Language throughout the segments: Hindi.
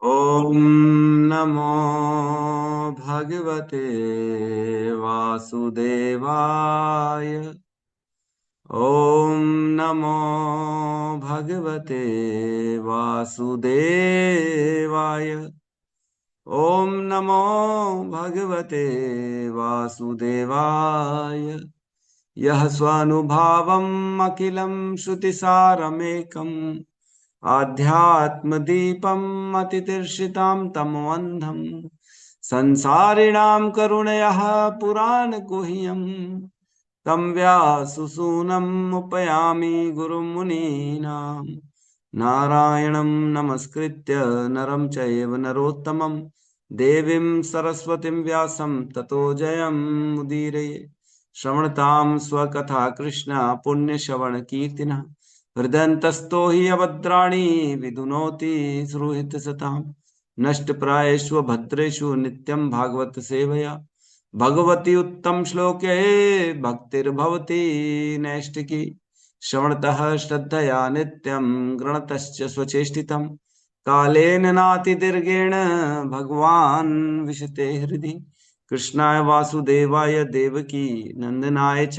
ओम नमो भगवते वासुदेवाय। ओम नमो भगवते वासुदेवाय। ओम नमो भगवते वासुदेवाय। यः स्वानुभावम् अखिलं श्रुतिसारमेकम् आध्यात्मदीपम् अतितीर्षितां तमोऽन्धम् संसारिणां करुणयः पुराणगुह्यम् तं व्याससूनम् उपयामि गुरुं मुनीनां। नारायणं नमस्कृत्य नरं चैव नरोत्तमं देवीं सरस्वतीं व्यासं ततो जयमुदीरये। श्रवणतां स्वकथा कृष्ण पुण्यश्रवणकीर्तिनः हृदयन्तस्थो हि अभद्राणि विदुनोति सुहृतसताम्। नष्टप्रायेषु भद्रेषु नित्यं भागवत सेवया भगवती उत्तम श्लोके भक्तिर्भवती नैष्टिकी। श्रवणतः श्रद्धया नित्यं गृणतश्च स्वचेष्टितम् कालेन नातिदीर्घेण भगवान् विशते हृदि। कृष्णाय वासुदेवाय देवकी नंदनाय च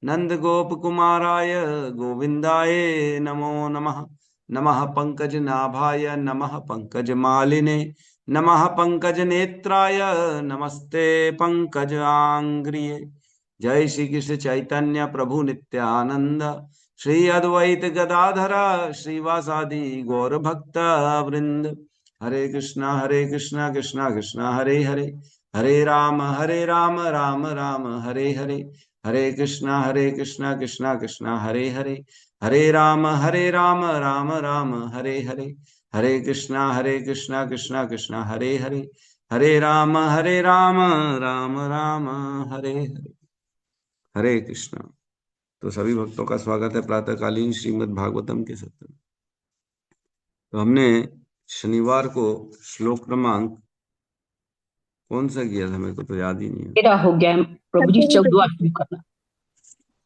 नंदगोपकुमाराय गोविन्दाय नमो नमः। नमः पंकजनाभाय नमः पंकजमालिने नमः पंकजनेत्राय नमस्ते पंकजांग्रिये। जय श्री कृष्ण चैतन्य प्रभु नित्यानंद श्री अद्वैत गदाधर श्रीवासादि गौर भक्त वृंद। हरे कृष्णा कृष्णा कृष्णा हरे हरे हरे राम राम राम हरे हरे। हरे कृष्णा कृष्णा कृष्णा हरे हरे हरे राम राम राम हरे हरे। हरे कृष्णा कृष्णा कृष्णा हरे हरे हरे राम राम राम हरे हरे। हरे कृष्णा। तो सभी भक्तों का स्वागत है प्रातःकालीन श्रीमद् भागवतम के सत्र में। तो हमने शनिवार को श्लोक क्रमांक कौन सा किया था, मेरे को तो याद ही नहीं है। 13 हो गया है प्रभु जी, 14वां शुरू करना।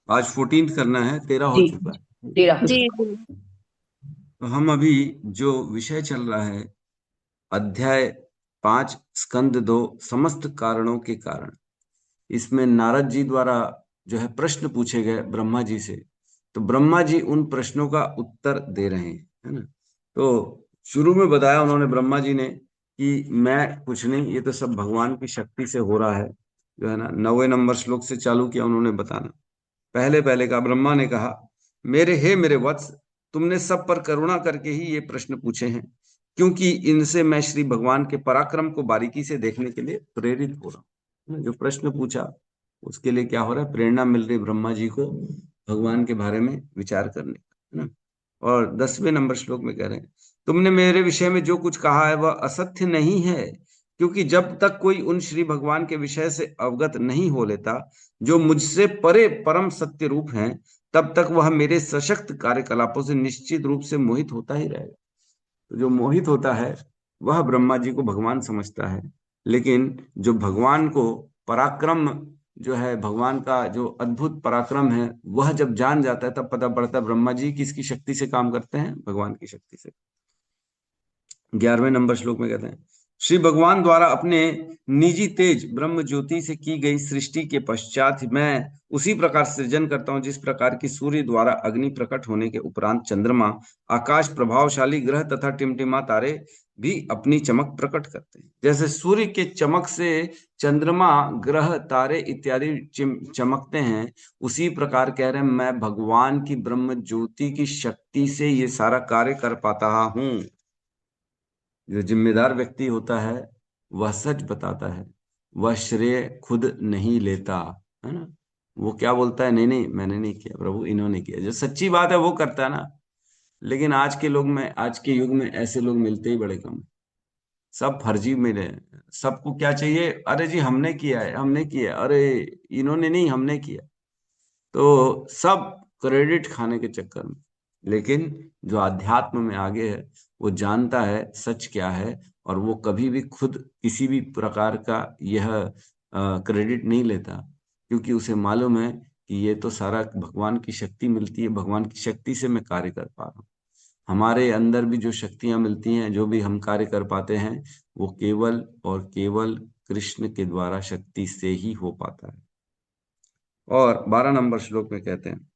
आज 14 करना है, 13 हो जी चुका है। 13 जी तो हम अभी जो विषय चल रहा है अध्याय 5 स्कंद 2 समस्त कारणों के कारण, इसमें नारद जी द्वारा जो है प्रश्न पूछे गए ब्रह्मा जी से। तो ब्रह्मा जी उन प्रश्नों का उत्तर दे रहे हैं, है ना। तो शुरू में बताया उन्होंने ब्रह्मा जी ने कि मैं कुछ नहीं, ये तो सब भगवान की शक्ति से हो रहा है, जो है ना। 9वें नंबर श्लोक से चालू किया उन्होंने बताना। पहले पहले का ब्रह्मा ने कहा, मेरे वत्स, तुमने सब पर करुणा करके ही ये प्रश्न पूछे हैं, क्योंकि इनसे मैं श्री भगवान के पराक्रम को बारीकी से देखने के लिए प्रेरित हो रहा हूँ। जो प्रश्न पूछा उसके लिए क्या हो रहा है, प्रेरणा मिल रही ब्रह्मा जी को भगवान के बारे में विचार करने का, है ना। और 10वें नंबर श्लोक में कह रहे हैं, तुमने मेरे विषय में जो कुछ कहा है वह असत्य नहीं है, क्योंकि जब तक कोई उन श्री भगवान के विषय से अवगत नहीं हो लेता जो मुझसे परे परम सत्य रूप हैं, तब तक वह मेरे सशक्त कार्यकलापों से निश्चित रूप से मोहित होता ही रहेगा। तो जो मोहित होता है वह ब्रह्मा जी को भगवान समझता है, लेकिन जो भगवान को पराक्रम, जो है भगवान का जो अद्भुत पराक्रम है, वह जब जान जाता है तब पता पड़ता है ब्रह्मा जी किसकी शक्ति से काम करते हैं, भगवान की शक्ति से। 11वें नंबर श्लोक में कहते हैं, श्री भगवान द्वारा अपने निजी तेज ब्रह्म ज्योति से की गई सृष्टि के पश्चात मैं उसी प्रकार सृजन करता हूं जिस प्रकार की सूर्य द्वारा अग्नि प्रकट होने के उपरांत चंद्रमा, आकाश, प्रभावशाली ग्रह तथा टिमटिमा तारे भी अपनी चमक प्रकट करते हैं। जैसे सूर्य के चमक से चंद्रमा, ग्रह, तारे इत्यादि चमकते हैं, उसी प्रकार कह रहे हैं मैं भगवान की ब्रह्म ज्योति की शक्ति से ये सारा कार्य कर पाता हूं। जो जिम्मेदार व्यक्ति होता है वह सच बताता है, वह श्रेय खुद नहीं लेता, है ना। वो क्या बोलता है, नहीं नहीं मैंने नहीं किया प्रभु, इन्होंने किया। जो सच्ची बात है वो करता है ना। लेकिन आज के लोग में, आज के युग में ऐसे लोग मिलते ही बड़े कम हैं। सब फर्जी मिले हैं। सबको क्या चाहिए, अरे जी हमने किया है, हमने किया है, अरे इन्होंने नहीं हमने किया। तो सब क्रेडिट खाने के चक्कर में। लेकिन जो अध्यात्म में आगे है वो जानता है सच क्या है, और वो कभी भी खुद किसी भी प्रकार का यह क्रेडिट नहीं लेता, क्योंकि उसे मालूम है कि ये तो सारा भगवान की शक्ति मिलती है, भगवान की शक्ति से मैं कार्य कर पा रहा हूँ। हमारे अंदर भी जो शक्तियां मिलती हैं, जो भी हम कार्य कर पाते हैं, वो केवल और केवल कृष्ण के द्वारा शक्ति से ही हो पाता है। और 12 नंबर श्लोक में कहते हैं,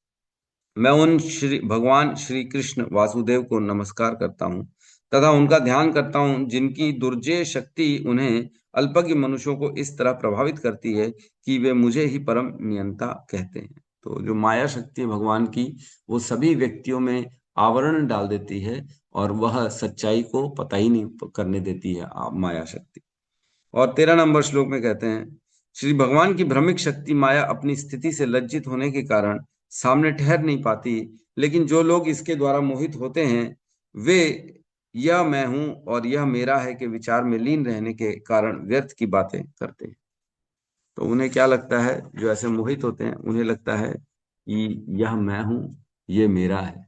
मैं उन श्री भगवान श्री कृष्ण वासुदेव को नमस्कार करता हूँ तथा उनका ध्यान करता हूँ जिनकी दुर्जय शक्ति उन्हें अल्पज्ञ मनुष्यों को इस तरह प्रभावित करती है कि वे मुझे ही परम नियंता कहते हैं। तो जो माया शक्ति है भगवान की, वो सभी व्यक्तियों में आवरण डाल देती है और वह सच्चाई को पता ही नहीं करने देती है माया शक्ति। और 13 नंबर श्लोक में कहते हैं, श्री भगवान की भ्रमिक शक्ति माया अपनी स्थिति से लज्जित होने के कारण सामने ठहर नहीं पाती, लेकिन जो लोग इसके द्वारा मोहित होते हैं वे यह मैं हूं और यह मेरा है के विचार में लीन रहने के कारण व्यर्थ की बातें करते हैं। तो उन्हें क्या लगता है, जो ऐसे मोहित होते हैं उन्हें लगता है कि यह मैं हूं, ये मेरा है।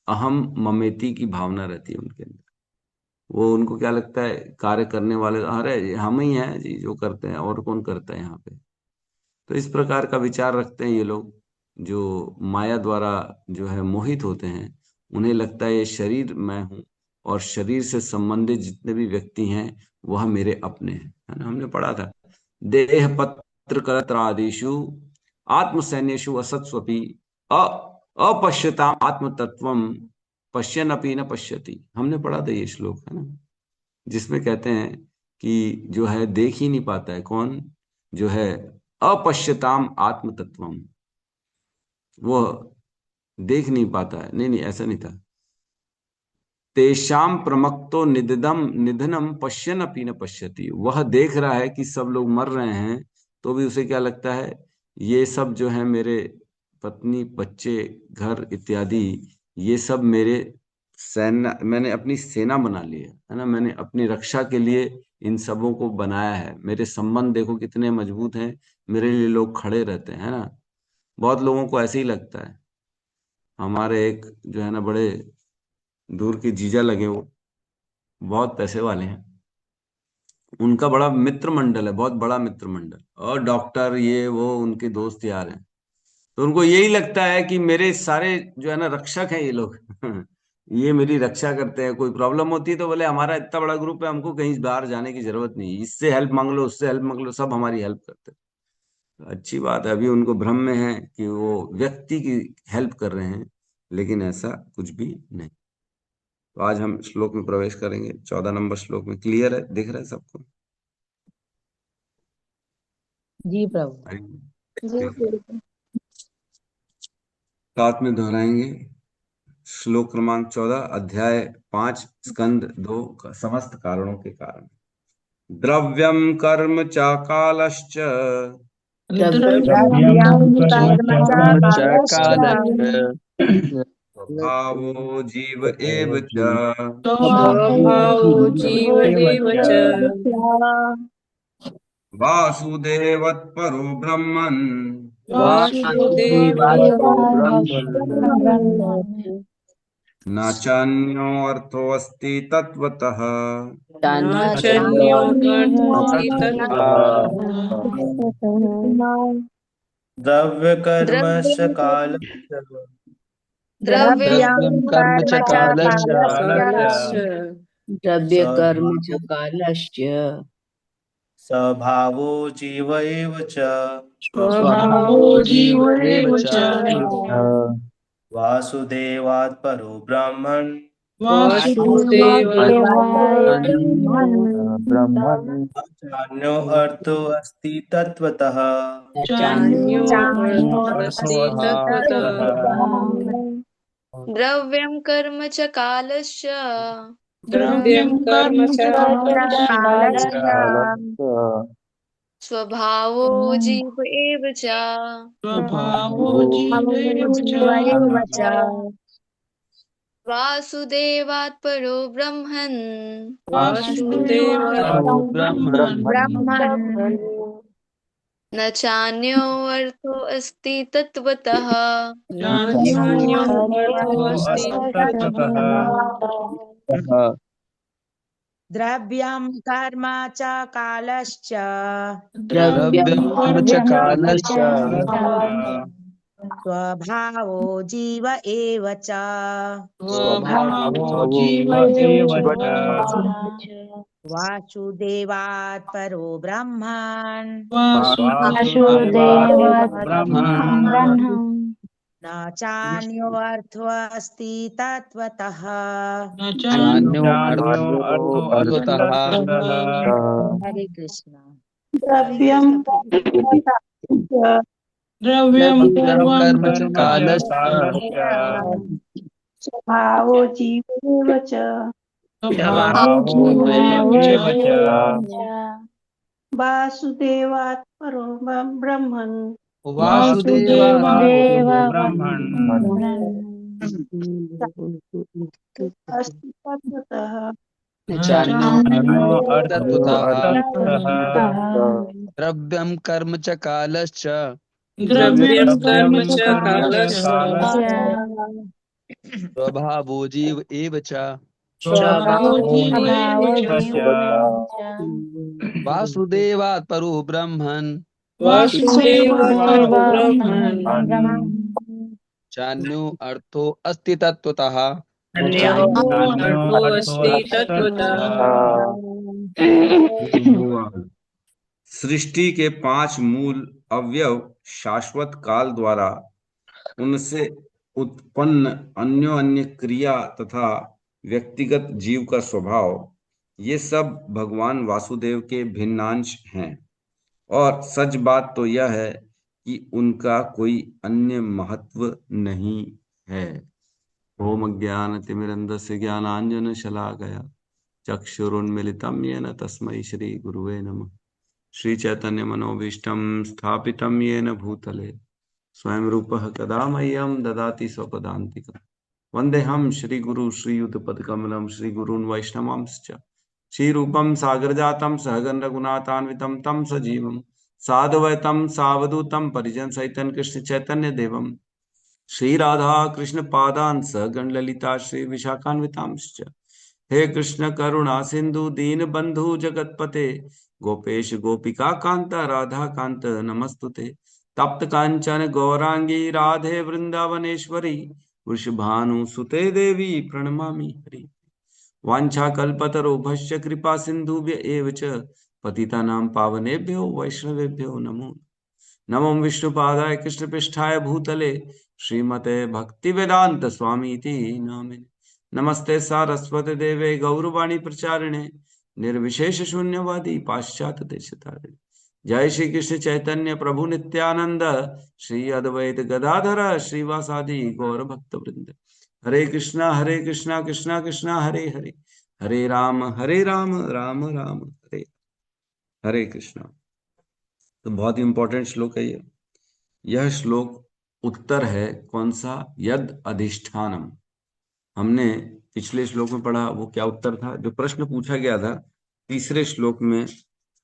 अहम ममेती की भावना रहती है उनके अंदर। वो उनको क्या लगता है, कार्य करने वाले अरे हम ही हैं जी जो करते हैं, और कौन करता है यहाँ पे। तो इस प्रकार का विचार रखते हैं ये लोग, जो माया द्वारा जो है मोहित होते हैं। उन्हें लगता है ये शरीर मैं हूँ और शरीर से संबंधित जितने भी व्यक्ति हैं वह मेरे अपने हैं, है ना। हमने पढ़ा था, देह पत्र करत्रादिषु आत्मसैन्येषु असत्स्वपि अ अपश्यताम आत्म तत्वम पश्यन अपि न पश्यति। हमने पढ़ा था ये श्लोक, है ना, जिसमें कहते हैं कि जो है देख ही नहीं पाता है कौन, जो है अपश्यताम आत्म तत्वम, वो देख नहीं पाता है। नहीं नहीं, ऐसा नहीं था। तेषाम प्रमक्तो निददम निधनम पश्यन अपि न पश्यति। वह देख रहा है कि सब लोग मर रहे हैं, तो भी उसे क्या लगता है, ये सब जो है मेरे पत्नी बच्चे घर इत्यादि, ये सब मेरे सेना, मैंने अपनी सेना बना ली है ना, मैंने अपनी रक्षा के लिए इन सबों को बनाया है। मेरे संबंध देखो कितने मजबूत हैं, मेरे लिए लोग खड़े रहते हैं, है ना। बहुत लोगों को ऐसे ही लगता है। हमारे एक जो है ना बड़े दूर के जीजा लगे, वो बहुत पैसे वाले हैं, उनका बड़ा मित्र मंडल है, बहुत बड़ा मित्र मंडल, और डॉक्टर ये वो उनके दोस्त यार हैं। तो उनको यही लगता है कि मेरे सारे जो है ना रक्षक हैं ये लोग ये मेरी रक्षा करते हैं। कोई प्रॉब्लम होती है तो बोले हमारा इतना बड़ा ग्रुप है, हमको कहीं बाहर जाने की जरूरत नहीं, इससे हेल्प मांग लो उससे हेल्प मांग लो, सब हमारी हेल्प करते हैं। तो अच्छी बात है, अभी उनको भ्रम में है कि वो व्यक्ति की हेल्प कर रहे हैं, लेकिन ऐसा कुछ भी नहीं। तो आज हम श्लोक में प्रवेश करेंगे। 14 नंबर श्लोक में क्लियर है, दिख रहा है सबको? जी प्रभु। जी ठीक है। बिल्कुल। साथ में दोहराएंगे। श्लोक क्रमांक 14, अध्याय 5, स्कंद 2 समस्त कारणों के कारण। द्रव्यम कर्म च कालश्च द्रव्यम द्रव्यं कर्म कर्म च च कालश्च स्वभावो जीव एव च स्वभावो जीव एव च वासुदेवत् परो ब्रह्मन् वासुदेवात् ब्रह्मन् न चान्योऽर्थोऽस्ति तत्त्वतः न चान्योऽर्थोऽस्ति तत्त्वतः द्रव्य कर्मस्य द्रव्यं कालस्य द्रव्यं कर्म च कालस्य कालस्य द्रव्य कर्म च कालश्च स्वभावो जीव एव च स्वभावो जीव एव च वासुदेवात् परो ब्रह्मन् वासुदेवाय ब्रह्मन् चान्यो अर्थो अस्ति तत्त्वतः चान्योऽर्थोऽस्ति तत्त्वतः द्रव्यं कर्म च कालश्च द्रव्यं कर्म च कालस्य स्वभावो जीव एव च स्वभावो जीव एव च वासुदेवात् परो ब्रह्मन् वासुदेवात् ब्रह्मन् न चान्यो अर्थो अस्ति तत्त्वतः चान्योऽर्थोऽस्ति तत्त्वतः द्रव्यं कर्म च कालश्च द्रव्यं कर्म च कालश्च स्वभावो जीव एव च स्वभावो जीव एव एव च। च। वासुदेवात् परो ब्रह्मन् वासुदेवात् ब्रह्मन् न चान्योऽर्थोऽस्ति तत्त्वतः न चान्यो चान्यो अर्थो अस्ति अर्थः तत्त्वतः। हरे कृष्ण। हरे द्रव्यं कृष्ण प्रभु। द्रव्यं द्रव्यं कर्म कर्म च कालश्च स्वभावो जीवेव च स्वभावो स्वभावो जीव एव एव च। च। वासुदेवात् परो ब्रह्मन् वासुदेवा ब्रह्मन् अस्ति तत्त्वतः न चान्यो चान्यो अर्थो अस्ति ततः। द्रव्यं कर्म च कालश्च द्रव्यं द्रव्यं कर्म च कर्म च कालस्य कालश्च स्वभावो जीव एव च स्वभावो जीव एव एव च। च। वासुदेवात् परो ब्रह्मन् वासुदेवात् परो ब्रह्मन् चान्यो अर्थो अस्ति तत्त्वतः अन्यो चान्यो अर्थो अर्थो अस्ति अस्ति तत्त्वतः। धन्यवाद। सृष्टि के 5 मूल अवयव शाश्वत काल द्वारा उनसे उत्पन्न अन्यो अन्य क्रिया तथा व्यक्तिगत जीव का स्वभाव, ये सब भगवान वासुदेव के भिन्नांश हैं। और सच बात तो यह है कि उनका कोई अन्य महत्व नहीं है। ओम अज्ञानतिमिरन्धस्य ज्ञानाञ्जनशलाकया चक्षुरुन्मिलितं येन तस्मै श्री गुरुवे नमः। श्री चैतन्य मनोभीष्टं स्थापितं येन भूतले स्वयं रूपः कदा मह्यं ददाति स्वपदान्तिकम्। वन्देऽहं श्रीगुरु श्रीयुतपदकमलं श्रीगुरून् वैष्णवांश्च श्रीरूपं सागरजातं सहगण रघुनाथान्वितं तं सजीवं साद्वैतं सावधूतं परिजनसहितं कृष्ण चैतन्य देवं श्री राधा कृष्ण पादान् सहगण ललिता श्री विशाखान्वितांश्च। हे कृष्ण करुणा सिंधु दीन बंधु जगतपते गोपेश गोपिका कांत राधा कांत नमस्तुते। तप्त कांचन गौरांगी राधे वृंदावनेश्वरी वृषभानुसुते देवी प्रणमामि हरि। वाञ्छाकल्पतरुभ्यश्च कृपा सिन्धुभ्य एव च पतितानां पावनेभ्यो वैष्णवेभ्यो नमो नमो विष्णुपादाय कृष्णपृष्ठाय भूतले श्रीमते भक्तिवेदांत स्वामी इति नामिने। नमस्ते सारस्वती देवे गौरवाणी प्रचारिणे निर्विशेष शून्यवादी पाश्चात्य देशतारिणे। जय श्री कृष्ण चैतन्य प्रभु नित्यानंद श्री अद्वैत गदाधर श्रीवासादि गौर भक्त वृंद। हरे कृष्णा कृष्णा कृष्णा हरे हरे, हरे राम राम राम हरे हरे कृष्णा। तो बहुत ही इंपॉर्टेंट श्लोक है ये। यह श्लोक उत्तर है कौन सा? यद अधिष्ठानम। हमने पिछले श्लोक में पढ़ा, वो क्या उत्तर था? जो प्रश्न पूछा गया था तीसरे श्लोक में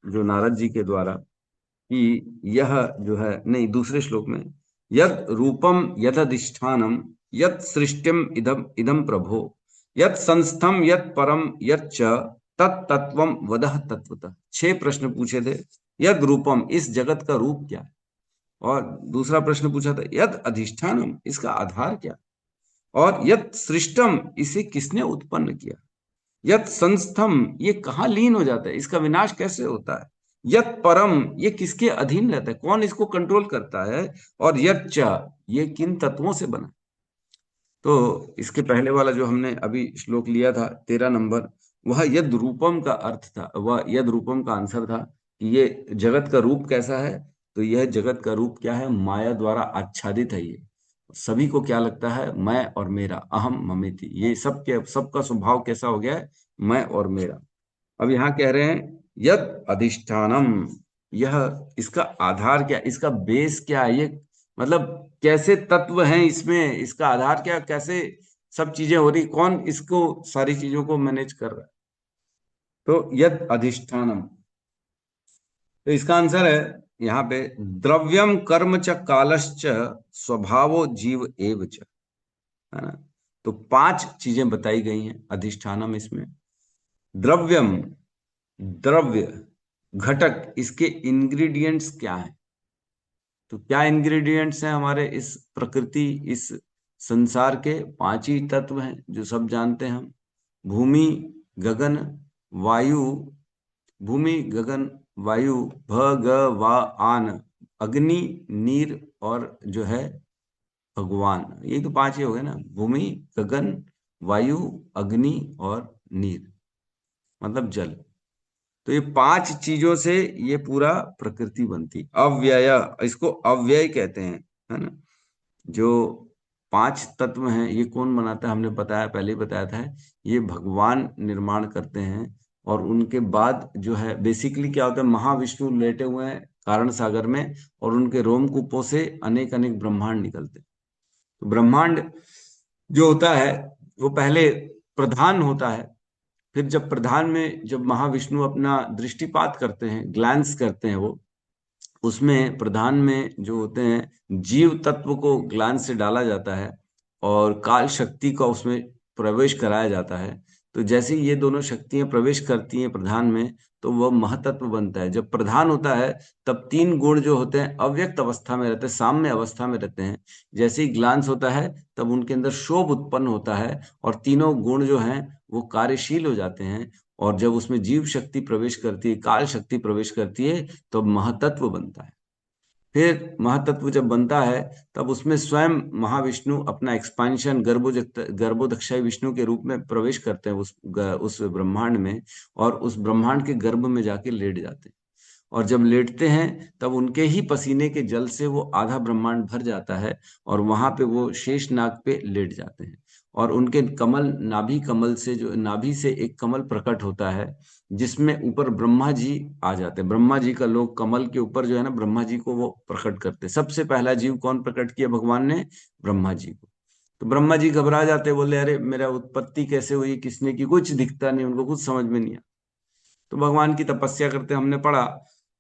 जो नारद जी के द्वारा, कि यह जो है, नहीं दूसरे श्लोक में, यद रूपम यद अधिष्ठानम यद सृष्टिम इदम इदम प्रभो यद संस्थम यद परम यद च तत्तत्वम वदह तत्वतः। 6 प्रश्न पूछे थे। यद रूपम, इस जगत का रूप क्या है? और दूसरा प्रश्न पूछा था यद अधिष्ठानम, इसका आधार क्या? और यद सृष्टम, इसे किसने उत्पन्न किया? यद संस्थम, ये कहाँ लीन हो जाता है, इसका विनाश कैसे होता है? यद परम, ये किसके अधीन रहता है, कौन इसको कंट्रोल करता है? और यद च, ये किन तत्वों से बना? तो इसके पहले वाला जो हमने अभी श्लोक लिया था 13 नंबर, वह यद रूपम का अर्थ था, वह यद रूपम का आंसर था कि ये जगत का रूप कैसा है। तो यह जगत का रूप क्या है? माया द्वारा आच्छादित है। ये सभी को क्या लगता है? मैं और मेरा, अहम ममेति। ये सबका स्वभाव कैसा हो गया है? मैं और मेरा। अब यहाँ कह रहे हैं यद अधिष्ठानम, यह इसका आधार क्या, इसका बेस क्या है? ये मतलब कैसे तत्व हैं इसमें, इसका आधार क्या, कैसे सब चीजें हो रही, कौन इसको सारी चीजों को मैनेज कर रहा है? तो यद अधिष्ठानम, तो इसका आंसर है यहाँ पे द्रव्यम कर्म च कालश्च स्वभावो जीव एव च, है ना। तो 5 चीजें बताई गई हैं अधिष्ठानम इसमें। द्रव्यम, द्रव्य घटक, इसके इंग्रेडिएंट्स क्या हैं? तो क्या इंग्रेडिएंट्स हैं हमारे इस प्रकृति, इस संसार के? 5 ही तत्व हैं जो सब जानते हैं हम। भूमि, गगन, वायु, भूमि, गगन, वायु, भगवान, अग्नि, नीर और जो है भगवान। ये तो 5 ही हो गए ना, भूमि, गगन, वायु, अग्नि और नीर, मतलब जल। तो ये 5 चीजों से ये पूरा प्रकृति बनती। अव्यय, इसको अव्यय कहते हैं, है ना। जो 5 तत्व हैं ये कौन बनाता है? हमने बताया, पहले ही बताया था, ये भगवान निर्माण करते हैं। और उनके बाद जो है बेसिकली क्या होता है, महाविष्णु लेटे हुए हैं कारण सागर में, और उनके रोमकूपों से अनेक अनेक ब्रह्मांड निकलते हैं। तो ब्रह्मांड जो होता है वो पहले प्रधान होता है, फिर जब प्रधान में जब महाविष्णु अपना दृष्टिपात करते हैं, ग्लैंस करते हैं, वो उसमें प्रधान में जो होते हैं जीव तत्व को ग्लांस से डाला जाता है और काल शक्ति का उसमें प्रवेश कराया जाता है। तो जैसे ही ये दोनों शक्तियां प्रवेश करती हैं प्रधान में, तो वह महतत्व बनता है। जब प्रधान होता है तब 3 गुण जो होते हैं अव्यक्त अवस्था में रहते हैं, साम्य अवस्था में रहते हैं। जैसे ही ग्लांस होता है तब उनके अंदर शोभ उत्पन्न होता है और तीनों गुण जो हैं वो कार्यशील हो जाते हैं। और जब उसमें जीव शक्ति प्रवेश करती है, काल शक्ति प्रवेश करती है, तो महतत्व बनता है। फिर महातत्व जब बनता है तब उसमें स्वयं महाविष्णु अपना एक्सपांशन गर्भोदक्षाई विष्णु के रूप में प्रवेश करते हैं उस ब्रह्मांड में, और उस ब्रह्मांड के गर्भ में जाके लेट जाते हैं। और जब लेटते हैं तब उनके ही पसीने के जल से वो आधा ब्रह्मांड भर जाता है और वहां पे वो शेष नाग पे लेट जाते हैं। और उनके कमल, नाभि कमल से, जो नाभि से एक कमल प्रकट होता है जिसमें ऊपर ब्रह्मा जी आ जाते हैं। ब्रह्मा जी का लोग कमल के ऊपर जो है ना, ब्रह्मा जी को वो प्रकट करते हैं। सबसे पहला जीव कौन प्रकट किया भगवान ने? ब्रह्मा जी को। तो ब्रह्मा जी घबरा जाते, बोले अरे मेरा उत्पत्ति कैसे हुई, किसने की, कुछ दिखता नहीं, उनको कुछ समझ में नहीं आया। तो भगवान की तपस्या करते, हमने पढ़ा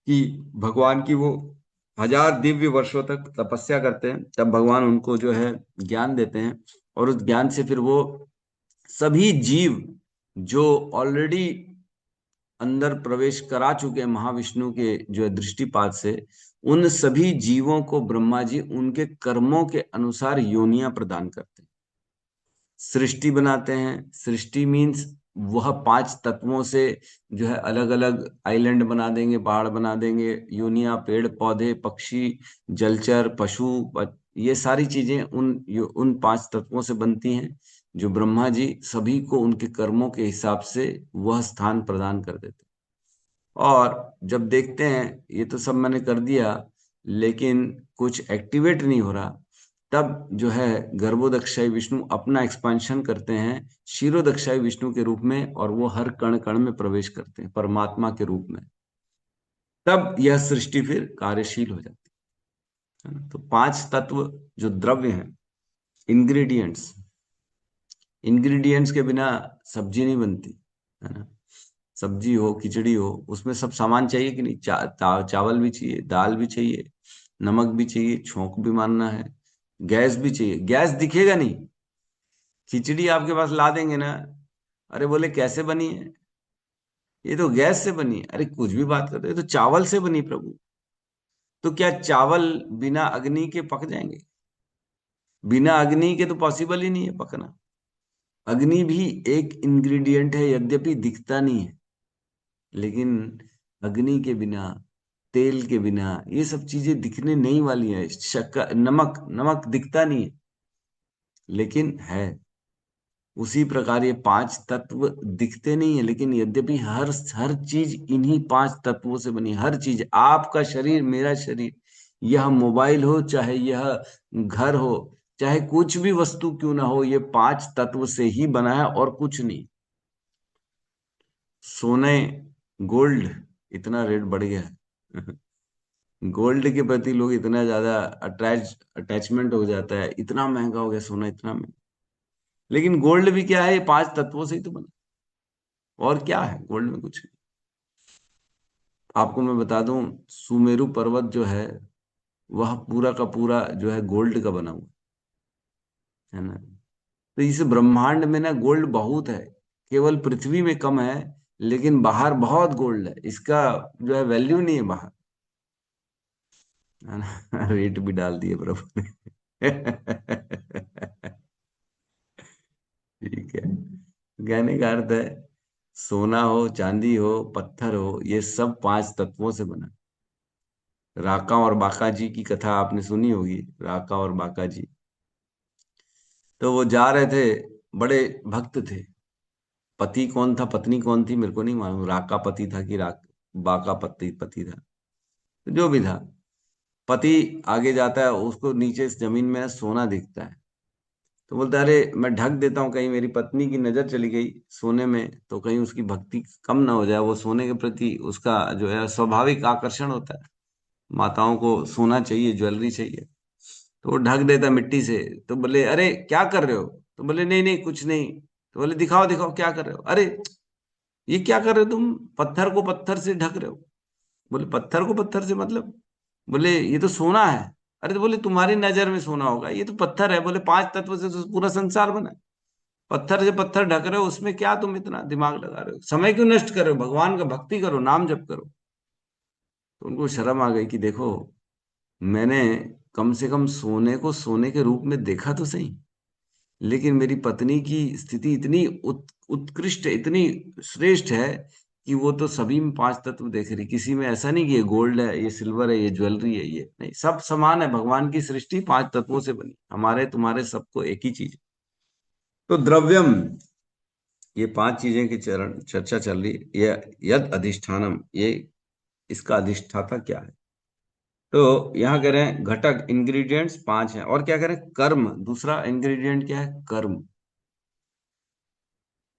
कि भगवान की वो 1000 दिव्य वर्षों तक तपस्या करते हैं, तब भगवान उनको जो है ज्ञान देते हैं। और उस ज्ञान से फिर वो सभी जीव जो ऑलरेडी अंदर प्रवेश करा चुके हैं महाविष्णु के जो है दृष्टिपात से, उन सभी जीवों को ब्रह्मा जी उनके कर्मों के अनुसार योनियां प्रदान करते हैं, सृष्टि बनाते हैं। सृष्टि मीन्स वह 5 तत्वों से जो है अलग अलग आइलैंड बना देंगे, पहाड़ बना देंगे, योनियां, पेड़ पौधे, पक्षी, जलचर, पशु, ये सारी चीजें उन 5 तत्वों से बनती हैं, जो ब्रह्मा जी सभी को उनके कर्मों के हिसाब से वह स्थान प्रदान कर देते हैं। और जब देखते हैं ये तो सब मैंने कर दिया लेकिन कुछ एक्टिवेट नहीं हो रहा, तब जो है गर्भोदक्षाई विष्णु अपना एक्सपांशन करते हैं क्षीरोदक्षाई विष्णु के रूप में, और वो हर कण कण में प्रवेश करते हैं परमात्मा के रूप में। तब यह सृष्टि फिर कार्यशील हो जाती है ना। तो 5 तत्व जो द्रव्य हैं, इंग्रेडिएंट्स, इंग्रेडिएंट्स के बिना सब्जी नहीं बनती, है ना। सब्जी हो, खिचड़ी हो, उसमें सब सामान चाहिए कि नहीं? चावल भी चाहिए, दाल भी चाहिए, नमक भी चाहिए, छोंक भी मारना है, गैस भी चाहिए। गैस दिखेगा नहीं, खिचड़ी आपके पास ला देंगे ना, अरे बोले कैसे बनी है, ये तो गैस से बनी है। अरे कुछ भी बात करते, तो चावल से बनी प्रभु। तो क्या चावल बिना अग्नि के पक जाएंगे? बिना अग्नि के तो पॉसिबल ही नहीं है पकना। अग्नि भी एक इंग्रेडिएंट है, यद्यपि दिखता नहीं है, लेकिन अग्नि के बिना, तेल के बिना ये सब चीजें दिखने नहीं वाली है। शक्कर, नमक, नमक दिखता नहीं है लेकिन है। उसी प्रकार ये 5 तत्व दिखते नहीं है, लेकिन यद्यपि हर चीज इन्हीं 5 तत्वों से बनी। हर चीज, आपका शरीर, मेरा शरीर, यह मोबाइल हो चाहे यह घर हो, चाहे कुछ भी वस्तु क्यों ना हो, ये 5 तत्व से ही बना है और कुछ नहीं। सोने, गोल्ड, इतना रेट बढ़ गया है गोल्ड के प्रति लोग इतना ज्यादा अटैचमेंट हो जाता है, इतना महंगा हो गया सोना, इतना महंगा। लेकिन गोल्ड भी क्या है, ये 5 तत्वों से ही तो बना। और क्या है गोल्ड में? कुछ नहीं। आपको मैं बता दूं, सुमेरु पर्वत जो है वह पूरा का पूरा जो है गोल्ड का बना हुआ है ना। तो इस ब्रह्मांड में ना गोल्ड बहुत है, केवल पृथ्वी में कम है, लेकिन बाहर बहुत गोल्ड है। इसका जो है वैल्यू नहीं है बाहर। है ना। रेट भी डाल दिए प्रभु ने। ठीक है। कहने का अर्थ है सोना हो, चांदी हो, पत्थर हो, ये सब पांच तत्वों से बना। राका और बाका जी की कथा आपने सुनी होगी, राका और बाका जी। तो वो जा रहे थे, बड़े भक्त थे। पति कौन था पत्नी कौन थी मेरे को नहीं मालूम, राका पति था कि बाका पति पति था, तो जो भी था। पति आगे जाता है, उसको नीचे इस जमीन में ना सोना दिखता है। तो बोलता है अरे मैं ढक देता हूँ, कहीं मेरी पत्नी की नजर चली गई सोने में तो कहीं उसकी भक्ति कम ना हो जाए। वो सोने के प्रति उसका जो है स्वाभाविक आकर्षण होता है, माताओं को सोना चाहिए, ज्वेलरी चाहिए। तो वो ढक देता मिट्टी से। तो बोले अरे क्या कर रहे हो? तो बोले नहीं नहीं कुछ नहीं। तो बोले दिखाओ दिखाओ क्या कर रहे हो? अरे ये क्या कर रहे हो तुम, पत्थर को पत्थर से ढक रहे हो। बोले पत्थर को पत्थर से मतलब? बोले ये तो सोना है। अरे तो बोले तुम्हारी नजर में सोना होगा, ये तो पत्थर है। बोले पांच तत्व से तो पूरा संसार बना है। पत्थर से पत्थर ढक रहे हो, उसमें क्या तुम इतना दिमाग लगा रहे हो? समय क्यों नष्ट कर रहे हो? भगवान का भक्ति करो, नाम जप करो। तो उनको शर्म आ गई कि देखो, मैंने कम से कम सोने को सोने के रूप में देखा तो सही, लेकिन मेरी पत्नी की स्थिति इतनी उत्कृष्ट, इतनी श्रेष्ठ है कि वो तो सभी में पांच तत्व देख रही। किसी में ऐसा नहीं कि ये गोल्ड है, ये सिल्वर है, ये ज्वेलरी है, ये नहीं, सब समान है। भगवान की सृष्टि पांच तत्वों से बनी, हमारे तुम्हारे सबको एक ही चीज। तो द्रव्यम, ये पांच चीजें की चरण चर्चा चल रही है। ये यद अधिष्ठानम, ये इसका अधिष्ठाता क्या है? तो यहाँ कह रहे हैं घटक, इंग्रेडिएंट्स पांच हैं। और क्या कह रहे हैं? कर्म, दूसरा इंग्रेडिएंट क्या है? कर्म।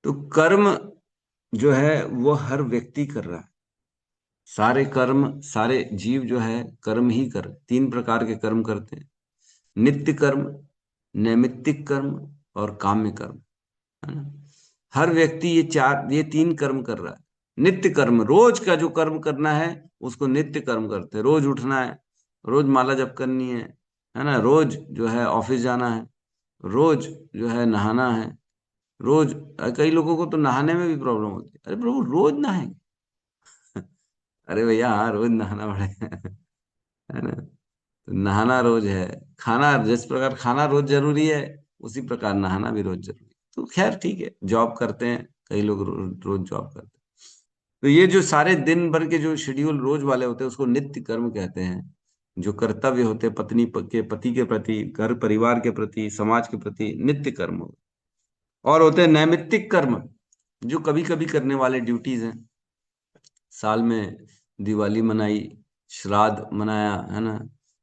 तो कर्म जो है वो हर व्यक्ति कर रहा है। सारे कर्म, सारे जीव जो है कर्म ही कर, तीन प्रकार के कर्म करते हैं। नित्य कर्म, नैमित्तिक कर्म और काम्य कर्म, है ना। हर व्यक्ति ये तीन कर्म कर रहा है। नित्य कर्म, रोज का जो कर्म करना है उसको नित्य कर्म करते हैं। रोज उठना है, रोज माला जप करनी है ना। रोज जो है ऑफिस जाना है, रोज जो है नहाना है, रोज। कई लोगों को तो नहाने में भी प्रॉब्लम होती है। अरे प्रभु रोज नहाएंगे? अरे भैया हाँ, रोज नहाना पड़ेगा। है ना। तो नहाना रोज है। खाना, जिस प्रकार खाना रोज जरूरी है, उसी प्रकार नहाना भी रोज जरूरी है। तो खैर ठीक है, जॉब करते हैं कई लोग, रोज जॉब करते हैं। तो ये जो सारे दिन भर के जो शेड्यूल रोज वाले होते हैं उसको नित्य कर्म कहते हैं। जो कर्तव्य होते हैं पति के प्रति, घर परिवार के प्रति, समाज के प्रति, नित्य कर्म होते हैं। और होते हैं नैमित्तिक कर्म, जो कभी कभी करने वाले ड्यूटीज हैं। साल में दिवाली मनाई, श्राद्ध मनाया, है ना।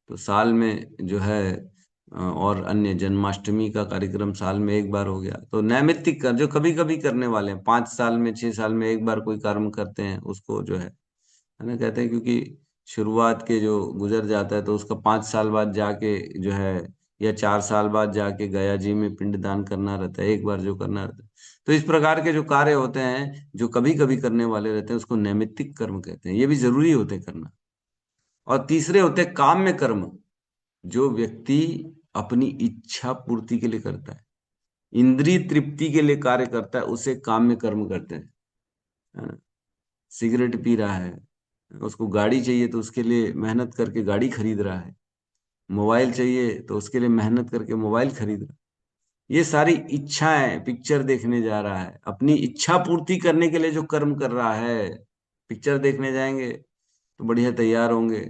तो साल में जो है और अन्य जन्माष्टमी का कार्यक्रम साल में एक बार हो गया। तो नैमित्तिक कर जो कभी कभी करने वाले हैं, 5 साल में 6 साल में एक बार कोई कर्म करते हैं, उसको जो है ना कहते हैं। क्योंकि शुरुआत के जो गुजर जाता है तो उसका 5 साल बाद जाके जो है, या 4 साल बाद जाके गया जी में पिंडदान करना रहता है, एक बार जो करना रहता है। तो इस प्रकार के जो कार्य होते हैं जो कभी कभी करने वाले रहते हैं उसको नैमित्तिक कर्म कहते हैं। ये भी जरूरी होते हैं करना। और तीसरे होते हैं काम्य कर्म, जो व्यक्ति अपनी इच्छा पूर्ति के लिए करता है, इंद्रिय तृप्ति के लिए कार्य करता है, उसे काम्य कर्म करते हैं, है ना। सिगरेट पी रहा है, उसको गाड़ी चाहिए तो उसके लिए मेहनत करके गाड़ी खरीद रहा है। मोबाइल चाहिए तो उसके लिए मेहनत करके मोबाइल खरीद रहा है। ये सारी इच्छाएं, पिक्चर देखने जा रहा है, अपनी इच्छा पूर्ति करने के लिए जो कर्म कर रहा है। पिक्चर देखने जाएंगे तो बढ़िया तैयार होंगे,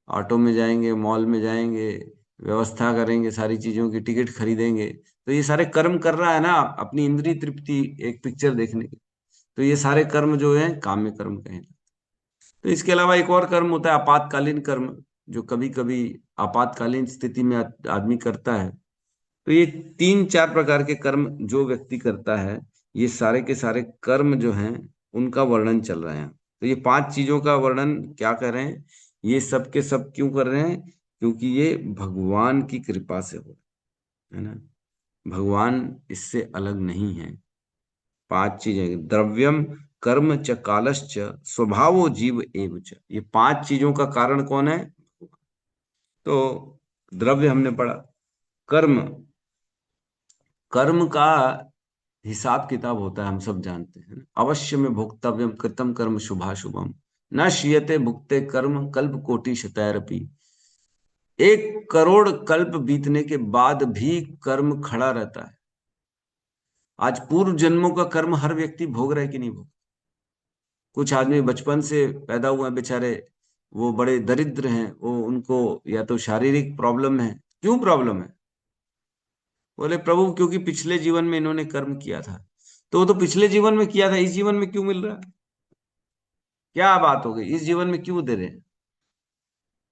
ऑटो में जाएंगे, मॉल में जाएंगे, व्यवस्था करेंगे, सारी चीजों की टिकट खरीदेंगे। तो ये सारे कर्म कर रहा है ना, अपनी इंद्रिय तृप्ति, एक पिक्चर देखने की। तो ये सारे कर्म जो है काम्य कर्म कहें। तो इसके अलावा एक और कर्म होता है आपातकालीन कर्म, जो कभी कभी आपातकालीन स्थिति में आदमी करता है। तो ये 3-4 प्रकार के कर्म जो व्यक्ति करता है, ये सारे के सारे कर्म जो हैं उनका वर्णन चल रहा है। तो ये 5 चीजों का वर्णन क्या कर रहे हैं, ये सब के सब क्यों कर रहे हैं? क्योंकि ये भगवान की कृपा से हो, है ना। भगवान इससे अलग नहीं है। 5 चीजें, द्रव्यम, कर्म च, कालश्च, स्वभावो जीव एव च। ये 5 चीजों का कारण कौन है? तो द्रव्य हमने पढ़ा। कर्म, कर्म का हिसाब किताब होता है, हम सब जानते हैं। अवश्य में भोक्तव्यम कृतम कर्म शुभाशुभम, न श्रियते भुक्ते कर्म कल्प कोटि शतैरपि। 1 करोड़ कल्प बीतने के बाद भी कर्म खड़ा रहता है। आज पूर्व जन्मों का कर्म हर व्यक्ति भोग रहा है कि नहीं भोग। कुछ आदमी बचपन से पैदा हुए हैं बेचारे, वो बड़े दरिद्र हैं, वो उनको या तो शारीरिक प्रॉब्लम है। क्यों प्रॉब्लम है? बोले प्रभु क्योंकि पिछले जीवन में इन्होंने कर्म किया था। तो वो तो पिछले जीवन में किया था, इस जीवन में क्यों मिल रहा है? क्या बात हो गई, इस जीवन में क्यों दे रहे हैं?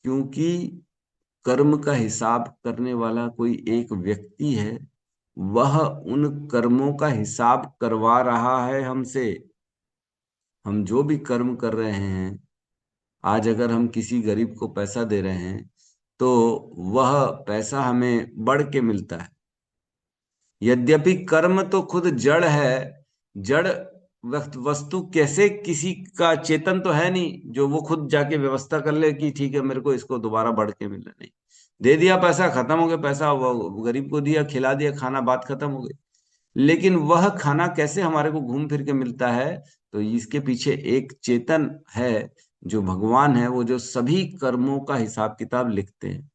क्योंकि कर्म का हिसाब करने वाला कोई एक व्यक्ति है, वह उन कर्मों का हिसाब करवा रहा है हमसे। हम जो भी कर्म कर रहे हैं, आज अगर हम किसी गरीब को पैसा दे रहे हैं तो वह पैसा हमें बढ़ के मिलता है। यद्यपि कर्म तो खुद जड़ है, जड़ वस्तु कैसे, किसी का चेतन तो है नहीं जो वो खुद जाके व्यवस्था कर ले कि ठीक है मेरे को इसको दोबारा बढ़ के मिलना। नहीं, दे दिया पैसा, खत्म हो गया पैसा, वो गरीब को दिया, खिला दिया खाना, बात खत्म हो गई। लेकिन वह खाना कैसे हमारे को घूम फिर के मिलता है? तो इसके पीछे एक चेतन है जो भगवान है, वो जो सभी कर्मों का हिसाब किताब लिखते हैं।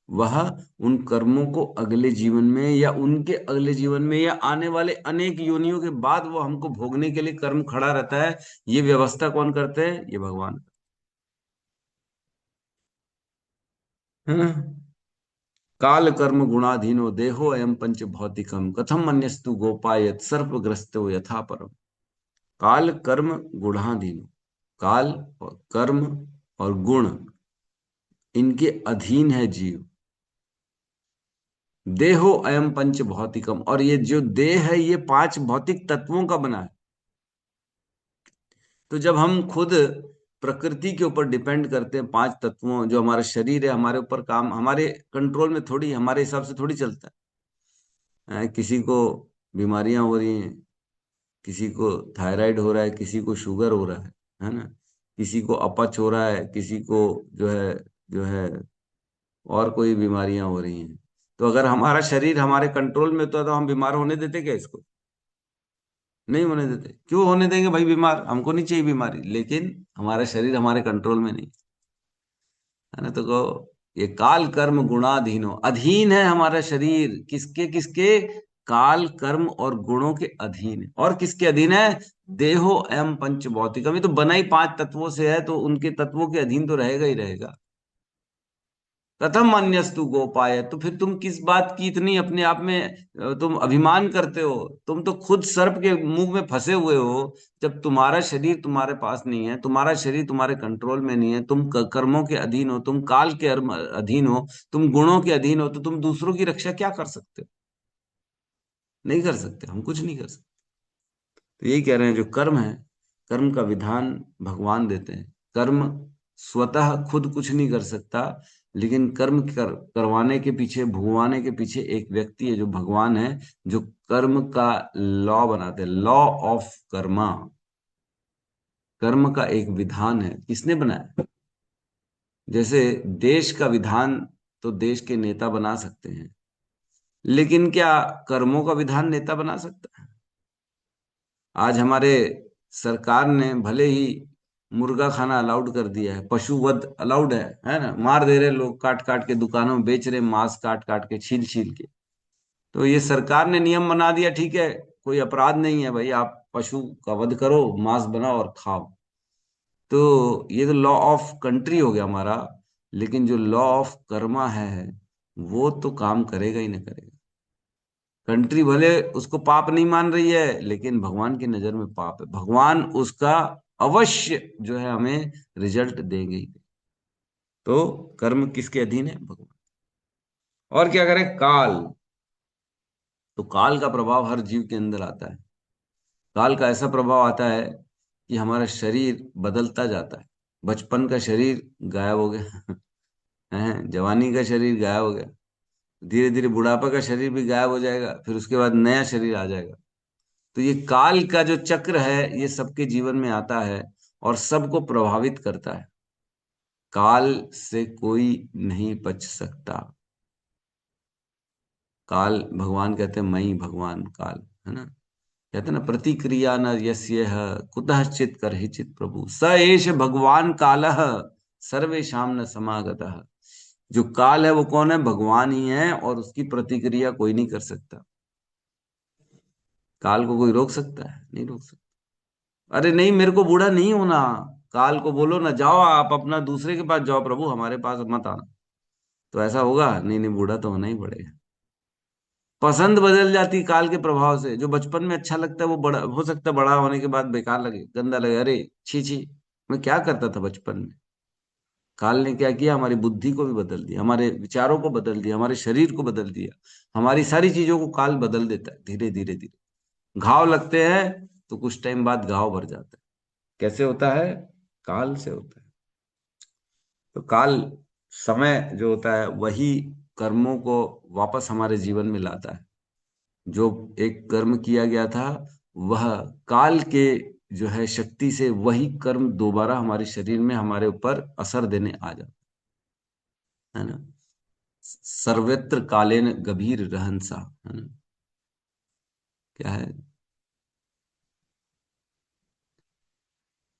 वह उन कर्मों को अगले जीवन में या उनके अगले जीवन में या आने वाले अनेक योनियों के बाद वो हमको भोगने के लिए कर्म खड़ा रहता है। ये व्यवस्था कौन करते हैं? ये भगवान। हाँ। काल कर्म गुणाधीनो देहो अयम पंच भौतिकम कथम अन्यस्तु गोपायत सर्पग्रस्तो यथा परम। काल कर्म गुणाधीनो, काल और कर्म और गुण इनके अधीन है जीव। देहो अयम पंच भौतिकम, और ये जो देह है ये 5 भौतिक तत्वों का बना है। तो जब हम खुद प्रकृति के ऊपर डिपेंड करते हैं, 5 तत्वों, जो हमारा शरीर है हमारे ऊपर काम, हमारे कंट्रोल में थोड़ी, हमारे हिसाब से थोड़ी चलता है। किसी को बीमारियां हो रही हैं, किसी को थायराइड हो रहा है, किसी को शुगर हो रहा है ना, किसी को अपच हो रहा है, किसी को जो है और कोई बीमारियां हो रही हैं। तो अगर हमारा शरीर हमारे कंट्रोल में होता तो हम बीमार होने देते क्या इसको? नहीं होने देते। क्यों होने देंगे भाई बीमार? हमको नहीं चाहिए बीमारी, लेकिन हमारा शरीर हमारे कंट्रोल में नहीं है ना। तो ये काल कर्म गुणाधीनो, अधीन है हमारा शरीर। किसके किसके? काल कर्म और गुणों के अधीन है। और किसके अधीन है? देहो एवं पंच भौतिकम। ये तो बना ही 5 तत्वों से है, तो उनके तत्वों के अधीन तो रहेगा ही रहेगा। कथम अन्यस्तु गोपाय, तो फिर तुम किस बात की इतनी अपने आप में तुम अभिमान करते हो? तुम तो खुद सर्प के मुंह में फंसे हुए हो। जब तुम्हारा शरीर तुम्हारे पास नहीं है, तुम्हारा शरीर तुम्हारे कंट्रोल में नहीं है, तुम कर्मों के अधीन हो, तुम काल के अधीन हो, तुम गुणों के अधीन हो, तो तुम दूसरों की रक्षा क्या कर सकते हो? नहीं कर सकते, हम कुछ नहीं कर सकते। तो यही कह रहे हैं, जो कर्म है, कर्म का विधान भगवान देते हैं। कर्म स्वतः खुद कुछ नहीं कर सकता, लेकिन कर्म करवाने के पीछे, भुगवाने के पीछे एक व्यक्ति है जो भगवान है, जो कर्म का लॉ बनाते हैं। लॉ ऑफ कर्मा, कर्म का एक विधान है। किसने बनाया? जैसे देश का विधान तो देश के नेता बना सकते हैं, लेकिन क्या कर्मों का विधान नेता बना सकता है? आज हमारे सरकार ने भले ही मुर्गा खाना अलाउड कर दिया है, पशु वध अलाउड है ना, मार दे रहे लोग, काट काट के दुकानों में बेच रहे, मांस काट काट के, छील छील के। तो ये सरकार ने नियम बना दिया, ठीक है, कोई अपराध नहीं है भाई, आप पशु का वध करो, मांस बनाओ और खाओ। तो ये तो लॉ ऑफ कंट्री हो गया हमारा, लेकिन जो लॉ ऑफ कर्मा है वो तो काम करेगा ही ना करेगा। कंट्री भले उसको पाप नहीं मान रही है, लेकिन भगवान की नजर में पाप है। भगवान उसका अवश्य जो है हमें रिजल्ट देंगे ही। तो कर्म किसके अधीन है? भगवान। और क्या करें? काल। तो काल का प्रभाव हर जीव के अंदर आता है। काल का ऐसा प्रभाव आता है कि हमारा शरीर बदलता जाता है। बचपन का शरीर गायब हो गया है, जवानी का शरीर गायब हो गया, धीरे धीरे बुढ़ापा का शरीर भी गायब हो जाएगा, फिर उसके बाद नया शरीर आ जाएगा। तो ये काल का जो चक्र है, ये सबके जीवन में आता है और सबको प्रभावित करता है। काल से कोई नहीं बच सकता। काल, भगवान कहते हैं मैं ही भगवान काल, है ना। कहते हैं ना, प्रतिक्रिया न यस्य कुतश्चित करहिचित प्रभु स एष भगवान कालः सर्वेषां न समागतः। जो काल है वो कौन है? भगवान ही है, और उसकी प्रतिक्रिया कोई नहीं कर सकता। काल को कोई रोक सकता है? नहीं रोक सकता। अरे नहीं, मेरे को बूढ़ा नहीं होना। काल को बोलो ना, जाओ आप अपना दूसरे के पास जाओ, प्रभु हमारे पास मत आना। तो ऐसा होगा? नहीं नहीं, बूढ़ा तो होना ही पड़ेगा। पसंद बदल जाती काल के प्रभाव से। जो बचपन में अच्छा लगता है वो बड़ा हो सकता है बड़ा होने के बाद बेकार लगे, गंदा लगे, अरे छी छी, मैं क्या करता था बचपन में। काल ने क्या किया? हमारी बुद्धि को भी बदल दिया, हमारे विचारों को बदल दिया, हमारे शरीर को बदल दिया। हमारी सारी चीजों को काल बदल देता है धीरे धीरे धीरे। घाव लगते हैं तो कुछ टाइम बाद घाव भर जाता है। कैसे होता है? काल से होता है। तो काल, समय जो होता है वही कर्मों को वापस हमारे जीवन में लाता है। जो एक कर्म किया गया था, वह काल के जो है शक्ति से वही कर्म दोबारा हमारे शरीर में हमारे ऊपर असर देने आ जाता है ना। सर्वत्र कालेन गंभीर रहनसा, है ना। क्या है?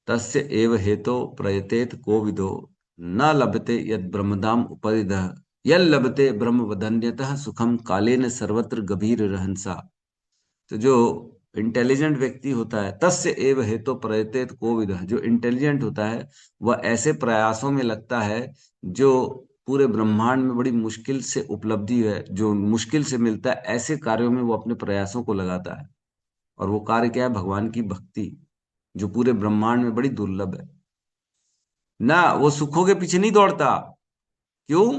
तस्य एव हेतो प्रयतेत को विदो न लभते यद ब्रह्मदाम उपरिदः यल लभते ब्रह्म वदन्यतः सुखम कालेन सर्वत्र गंभीर रहनसा। तो जो इंटेलिजेंट व्यक्ति होता है, तस्य एव हेतु प्रयतेत कोविद, जो इंटेलिजेंट होता है वह ऐसे प्रयासों में लगता है जो पूरे ब्रह्मांड में बड़ी मुश्किल से उपलब्धि है, जो मुश्किल से मिलता है, ऐसे कार्यों में वो अपने प्रयासों को लगाता है। और वो कार्य क्या है? भगवान की भक्ति, जो पूरे ब्रह्मांड में बड़ी दुर्लभ है ना। वो सुखों के पीछे नहीं दौड़ता। क्यों?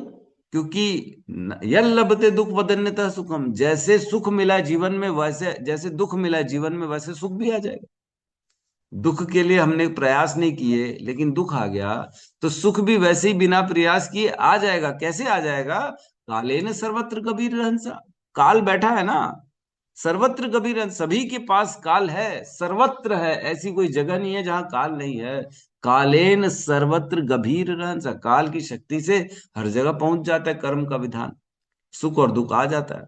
क्योंकि यल लभते दुख वदन्यता सुखम, जैसे सुख मिला जीवन में वैसे, जैसे दुख मिला जीवन में वैसे सुख भी आ जाएगा। दुख के लिए हमने प्रयास नहीं किए लेकिन दुख आ गया, तो सुख भी वैसे ही बिना प्रयास किए आ जाएगा। कैसे आ जाएगा? काले ने सर्वत्र कबीर रहनसा। काल बैठा है ना, सर्वत्र कबीर रहन, सभी के पास काल है, सर्वत्र है। ऐसी कोई जगह नहीं है जहां काल नहीं है। कालेन सर्वत्र गंभीर रहनसा, काल की शक्ति से हर जगह पहुंच जाता है कर्म का विधान, सुख और दुख आ जाता है।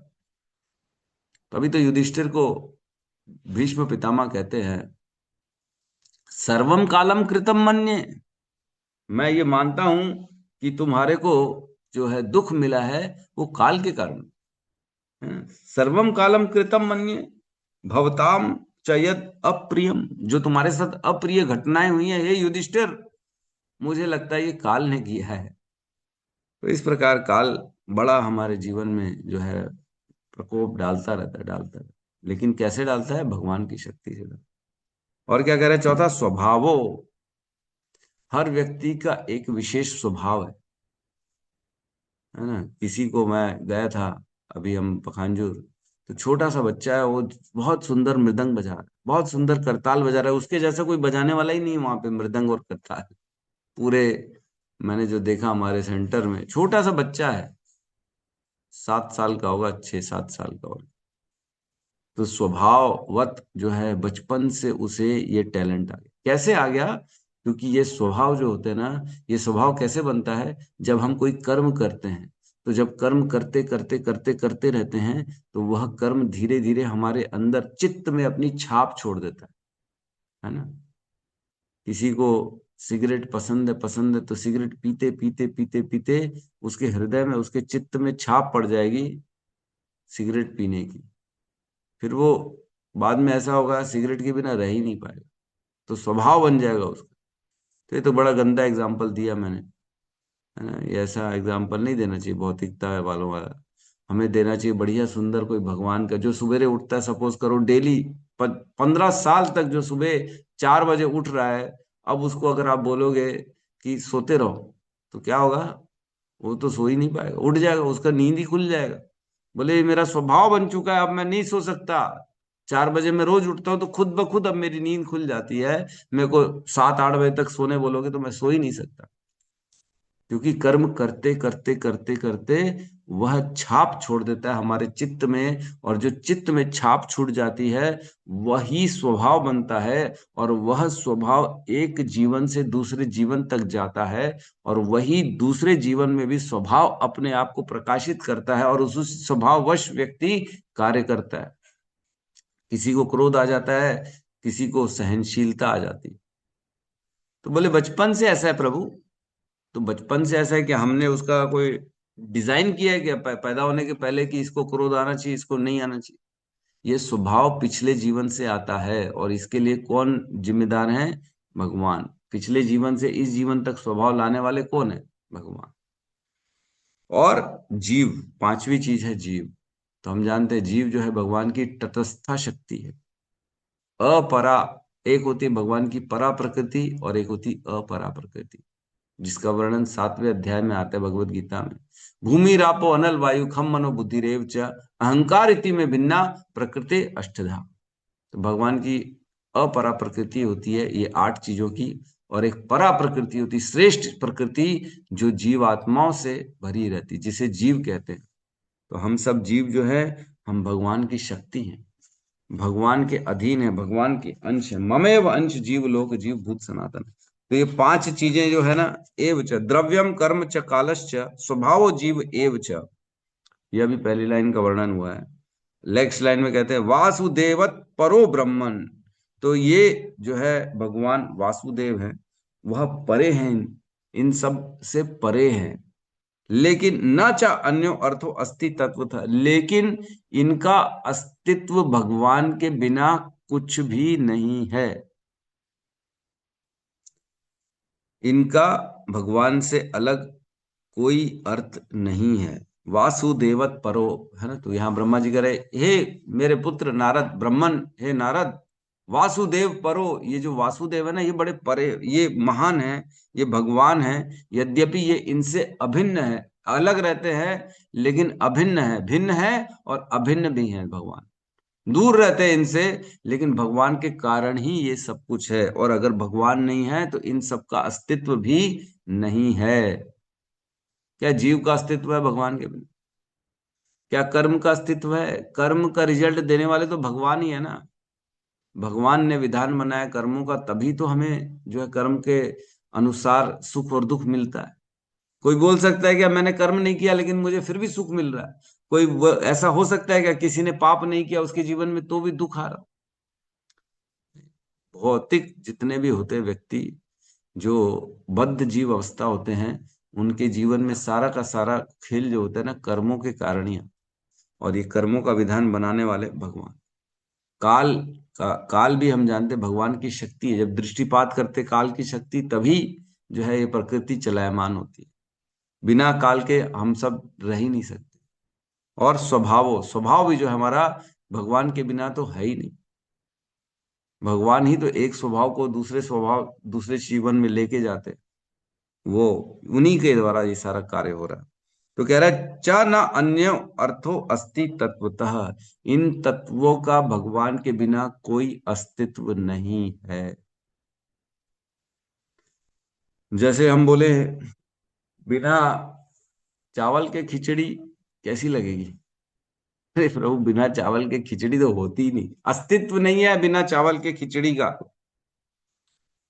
तभी तो युधिष्ठिर को भीष्म पितामह कहते हैं, सर्वम कालम कृतम मन्ये, मैं ये मानता हूं कि तुम्हारे को जो है दुख मिला है वो काल के कारण है। सर्वम कालम कृतम मन्ये भवताम चयत अप्रियम, जो तुम्हारे साथ अप्रिय घटनाएं हुई हैं हे युधिष्ठिर, मुझे लगता है ये काल ने किया है। तो इस प्रकार काल बड़ा हमारे जीवन में जो है प्रकोप डालता रहता है, डालता है। लेकिन कैसे डालता है? भगवान की शक्ति से डालता है। और क्या कह रहे हैं? चौथा, स्वभावो, हर व्यक्ति का एक विशेष स्वभाव है ना। किसी को, मैं गया था अभी हम पखानजूर, तो छोटा सा बच्चा है, वो बहुत सुंदर मृदंग बजा रहा है, बहुत सुंदर करताल बजा रहा है। उसके जैसा कोई बजाने वाला ही नहीं वहां पे, मृदंग और करताल पूरे। मैंने जो देखा हमारे सेंटर में, छोटा सा बच्चा है, 7 साल का होगा, 6-7 साल का होगा। तो स्वभाववत जो है बचपन से उसे ये टैलेंट आ गया। कैसे आ गया? क्योंकि ये स्वभाव जो होते हैं ना, ये स्वभाव कैसे बनता है? जब हम कोई कर्म करते हैं, तो जब कर्म करते करते करते करते रहते हैं, तो वह कर्म धीरे धीरे हमारे अंदर चित्त में अपनी छाप छोड़ देता है ना। किसी को सिगरेट पसंद है तो सिगरेट पीते पीते पीते पीते उसके हृदय में, उसके चित्त में छाप पड़ जाएगी सिगरेट पीने की। फिर वो बाद में ऐसा होगा, सिगरेट के बिना रह ही नहीं पाएगा, तो स्वभाव बन जाएगा उसका। तो ये तो बड़ा गंदा एग्जाम्पल दिया मैंने, है ना। ये ऐसा एग्जाम्पल नहीं देना चाहिए भौतिकता वालों वाला। हमें देना चाहिए बढ़िया सुंदर कोई भगवान का, जो सवेरे उठता है, सपोज करो डेली 15 साल तक जो सुबह 4 बजे उठ रहा है, अब उसको अगर आप बोलोगे कि सोते रहो, तो क्या होगा? वो तो सो ही नहीं पाएगा, उठ जाएगा, उसका नींद ही खुल जाएगा। बोले ये मेरा स्वभाव बन चुका है, अब मैं नहीं सो सकता। 4 बजे मैं रोज उठता हूँ तो खुद ब खुद अब मेरी नींद खुल जाती है। मेरे को 7-8 बजे तक सोने बोलोगे तो मैं सो ही नहीं सकता, क्योंकि कर्म करते करते करते करते वह छाप छोड़ देता है हमारे चित्त में, और जो चित्त में छाप छूट जाती है वही स्वभाव बनता है। और वह स्वभाव एक जीवन से दूसरे जीवन तक जाता है, और वही दूसरे जीवन में भी स्वभाव अपने आप को प्रकाशित करता है, और उस स्वभाववश व्यक्ति कार्य करता है। किसी को क्रोध आ जाता है, किसी को सहनशीलता आ जाती है। तो बोले बचपन से ऐसा है प्रभु। तो बचपन से ऐसा है कि हमने उसका कोई डिजाइन किया है क्या पैदा होने के पहले कि इसको क्रोध आना चाहिए, इसको नहीं आना चाहिए? ये स्वभाव पिछले जीवन से आता है, और इसके लिए कौन जिम्मेदार है? भगवान। पिछले जीवन से इस जीवन तक स्वभाव लाने वाले कौन है? भगवान। और जीव, पांचवी चीज है जीव। तो हम जानते हैं जीव जो है भगवान की तटस्था शक्ति है, अपरा। एक होती है भगवान की परा प्रकृति और एक होती अपरा प्रकृति, जिसका वर्णन 7वें अध्याय में आता है भगवत गीता में। भूमि रापो अनल वायु खम मनो बुद्धि रेव च अहंकार इति में भिन्ना प्रकृति अष्टधा। तो भगवान की अपरा प्रकृति होती है ये 8 चीजों की, और एक परा प्रकृति होती, श्रेष्ठ प्रकृति जो जीव आत्माओं से भरी रहती, जिसे जीव कहते हैं। तो हम सब जीव जो है, हम भगवान की शक्ति हैं, भगवान के अधीन है, भगवान के अंश है। ममेव अंश जीव लोक जीव भूत सनातन। तो ये 5 चीजें जो है ना, एव च द्रव्यम कर्म च कालश्च स्वभाव जीव एव च, यह भी पहली लाइन का वर्णन हुआ है। नेक्स्ट लाइन में कहते हैं वासुदेवत परो ब्रह्मन। तो ये जो है भगवान वासुदेव है, वह परे हैं, इन सब से परे हैं। लेकिन न च अन्यो अर्थो अस्ति तत्व था, लेकिन इनका अस्तित्व भगवान के बिना कुछ भी नहीं है। इनका भगवान से अलग कोई अर्थ नहीं है। वासुदेवत परो, है ना। तो यहाँ ब्रह्मा जी कह रहे, हे मेरे पुत्र नारद, ब्रह्मन हे नारद, वासुदेव परो, ये जो वासुदेव है ना, ये बड़े परे, ये महान है, ये भगवान है। यद्यपि ये इनसे अभिन्न है, अलग रहते हैं लेकिन अभिन्न है, भिन्न है और अभिन्न भी है भगवान। दूर रहते हैं इनसे, लेकिन भगवान के कारण ही ये सब कुछ है। और अगर भगवान नहीं है तो इन सब का अस्तित्व भी नहीं है। क्या जीव का अस्तित्व है भगवान के बिना? क्या कर्म का अस्तित्व है? कर्म का रिजल्ट देने वाले तो भगवान ही है ना। भगवान ने विधान बनाया कर्मों का, तभी तो हमें जो है कर्म के अनुसार सुख और दुख मिलता है। कोई बोल सकता है क्या मैंने कर्म नहीं किया लेकिन मुझे फिर भी सुख मिल रहा है? कोई ऐसा हो सकता है क्या किसी ने पाप नहीं किया उसके जीवन में तो भी दुख आ रहा? भौतिक जितने भी होते व्यक्ति जो बद्ध जीव अवस्था होते हैं, उनके जीवन में सारा का सारा खेल जो होता है ना, कर्मों के कारण ही। और ये कर्मों का विधान बनाने वाले भगवान। काल भी हम जानते भगवान की शक्ति है। जब दृष्टिपात करते काल की शक्ति, तभी जो है ये प्रकृति चलायमान होती है। बिना काल के हम सब रह ही नहीं सकते। और स्वभाव भी जो है हमारा, भगवान के बिना तो है ही नहीं। भगवान ही तो एक स्वभाव को दूसरे जीवन में लेके जाते, वो उन्हीं के द्वारा ये सारा कार्य हो रहा है। तो कह रहा है च न अन्य अर्थो अस्ति तत्वतः, इन तत्वों का भगवान के बिना कोई अस्तित्व नहीं है। जैसे हम बोले बिना चावल के खिचड़ी कैसी लगेगी? अरे प्रभु, बिना चावल के खिचड़ी तो होती ही नहीं, अस्तित्व नहीं है बिना चावल के खिचड़ी का,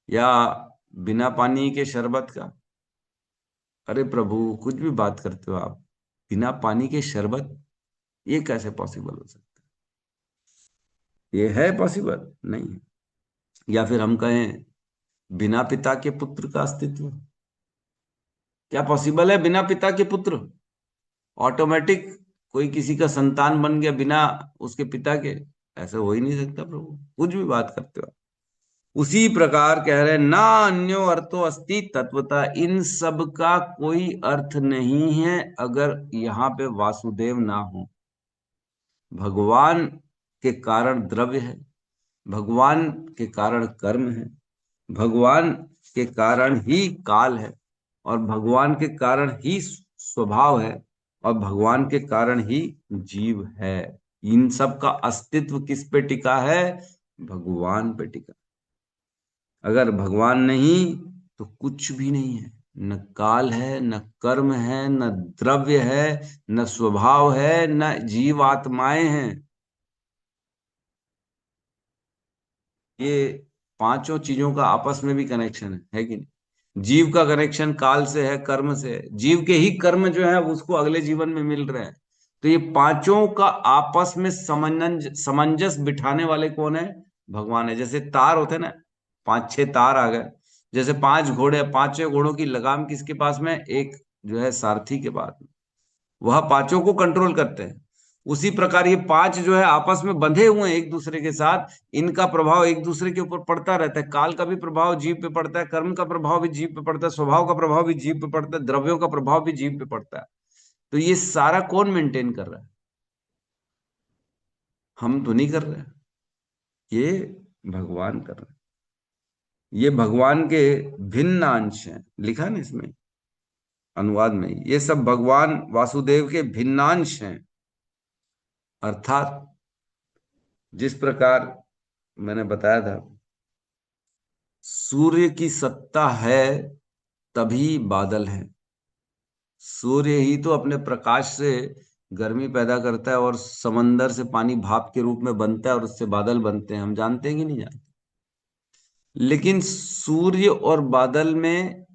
या बिना पानी के शरबत का। अरे प्रभु, कुछ भी बात करते हो आप, बिना पानी के शरबत, ये कैसे पॉसिबल हो सकता है? ये है पॉसिबल? नहीं है। या फिर हम कहें बिना पिता के पुत्र का अस्तित्व, क्या पॉसिबल है बिना पिता के पुत्र? ऑटोमेटिक कोई किसी का संतान बन गया बिना उसके पिता के? ऐसा हो ही नहीं सकता प्रभु, कुछ भी बात करते हो। उसी प्रकार कह रहे ना अन्यो अर्थो अस्ति तत्वता, इन सब का कोई अर्थ नहीं है अगर यहाँ पे वासुदेव ना हो। भगवान के कारण द्रव्य है, भगवान के कारण कर्म है, भगवान के कारण ही काल है, और भगवान के कारण ही स्वभाव है, और भगवान के कारण ही जीव है। इन सब का अस्तित्व किस पे टिका है? भगवान पे टिका। अगर भगवान नहीं तो कुछ भी नहीं है। न काल है, न कर्म है, न द्रव्य है, न स्वभाव है, न जीव आत्माएं हैं। ये पांचों चीजों का आपस में भी कनेक्शन है कि नहीं? जीव का कनेक्शन काल से है, कर्म से है। जीव के ही कर्म जो है उसको अगले जीवन में मिल रहे हैं। तो ये पांचों का आपस में समंजस बिठाने वाले कौन है? भगवान है। जैसे तार होते हैं ना, 5-6 तार आ गए, जैसे 5 घोड़े, 5 घोड़ों की लगाम किसके पास में? एक जो है सारथी के पास में। वह पांचों को कंट्रोल करते हैं। उसी प्रकार ये पांच जो है आपस में बंधे हुए हैं एक दूसरे के साथ, इनका प्रभाव एक दूसरे के ऊपर पड़ता रहता है। काल का भी प्रभाव जीव पे पड़ता है, कर्म का प्रभाव भी जीव पे पड़ता है, स्वभाव का प्रभाव भी जीव पे पड़ता है, द्रव्यों का प्रभाव भी जीव पे पड़ता है। तो ये सारा कौन मेंटेन कर रहा है? हम तो नहीं कर रहे, ये भगवान कर रहे हैं। ये भगवान के भिन्न अंश हैं, लिखा ना इसमें अनुवाद में, ये सब भगवान वासुदेव के भिन्नांश हैं। अर्थात जिस प्रकार मैंने बताया था, सूर्य की सत्ता है तभी बादल है। सूर्य ही तो अपने प्रकाश से गर्मी पैदा करता है और समंदर से पानी भाप के रूप में बनता है और उससे बादल बनते हैं। हम जानते हैं कि नहीं जानते? लेकिन सूर्य और बादल में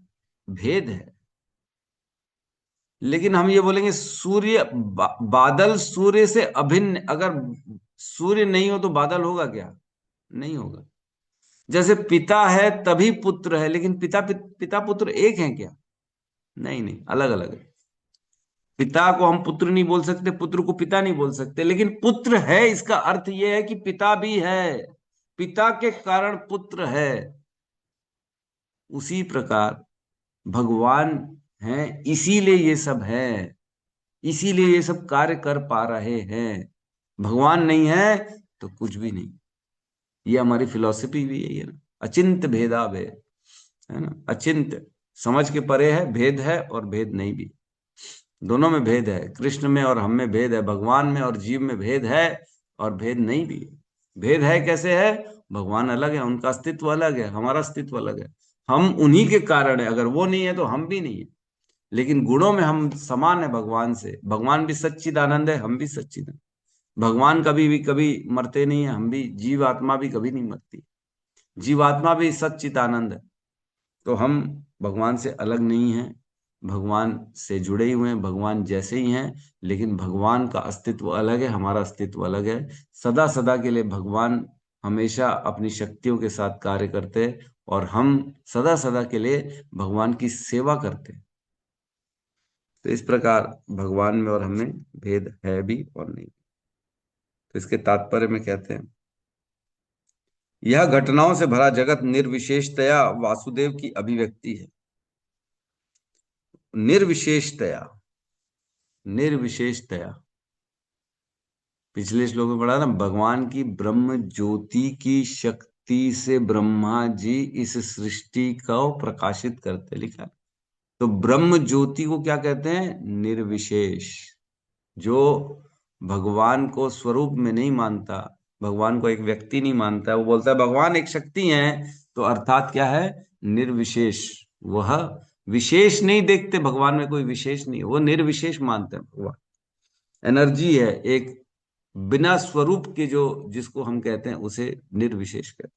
भेद है। लेकिन हम ये बोलेंगे सूर्य बादल सूर्य से अभिन्न, अगर सूर्य नहीं हो तो बादल होगा क्या? नहीं होगा। जैसे पिता है तभी पुत्र है, लेकिन पिता पुत्र एक हैं क्या? नहीं नहीं, अलग अलग है। पिता को हम पुत्र नहीं बोल सकते, पुत्र को पिता नहीं बोल सकते, लेकिन पुत्र है, इसका अर्थ यह है कि पिता भी है, पिता के कारण पुत्र है। उसी प्रकार भगवान है, इसीलिए ये सब है, इसीलिए ये सब कार्य कर पा रहे हैं। भगवान नहीं है तो कुछ भी नहीं। ये हमारी फिलॉसफी भी यही है ना, अचिंत भेदा भेद, है ना। अचिंत समझ के परे है, भेद है और भेद नहीं भी। दोनों में भेद है, कृष्ण में और हम में भेद है, भगवान में और जीव में भेद है और भेद नहीं भी है। भेद है कैसे है? भगवान अलग है, उनका अस्तित्व अलग है, हमारा अस्तित्व अलग है। हम उन्हीं के कारण है, अगर वो नहीं है तो हम भी नहीं है। लेकिन गुणों में हम समान है भगवान से। भगवान भी सच्चिदानंद है, हम भी सच्चिदानंद। भगवान कभी भी कभी मरते नहीं है, हम भी, जीवात्मा भी कभी नहीं मरती, जीवात्मा भी सच्चिदानंद है। तो हम भगवान से अलग नहीं हैं, भगवान से जुड़े ही हुए हैं, भगवान जैसे ही हैं। लेकिन भगवान का अस्तित्व अलग है, हमारा अस्तित्व अलग है। सदा सदा के लिए भगवान हमेशा अपनी शक्तियों के साथ कार्य करते हैं और हम सदा सदा के लिए भगवान की सेवा करते हैं। तो इस प्रकार भगवान में और हमें भेद है भी और नहीं। तो इसके तात्पर्य में कहते हैं, यह घटनाओं से भरा जगत निर्विशेषतया वासुदेव की अभिव्यक्ति है। निर्विशेषतया, निर्विशेषतया, पिछले श्लोक में पढ़ा ना, भगवान की ब्रह्म ज्योति की शक्ति से ब्रह्मा जी इस सृष्टि को प्रकाशित करते, लिखा। तो ब्रह्म ज्योति को क्या कहते हैं? निर्विशेष। जो भगवान को स्वरूप में नहीं मानता, भगवान को एक व्यक्ति नहीं मानता, वो बोलता है भगवान एक शक्ति है, तो अर्थात क्या है? निर्विशेष। वह विशेष नहीं देखते, भगवान में कोई विशेष नहीं है, वो निर्विशेष मानते हैं। भगवान एनर्जी है, एक बिना स्वरूप के, जो जिसको हम कहते हैं उसे निर्विशेष कहते हैं।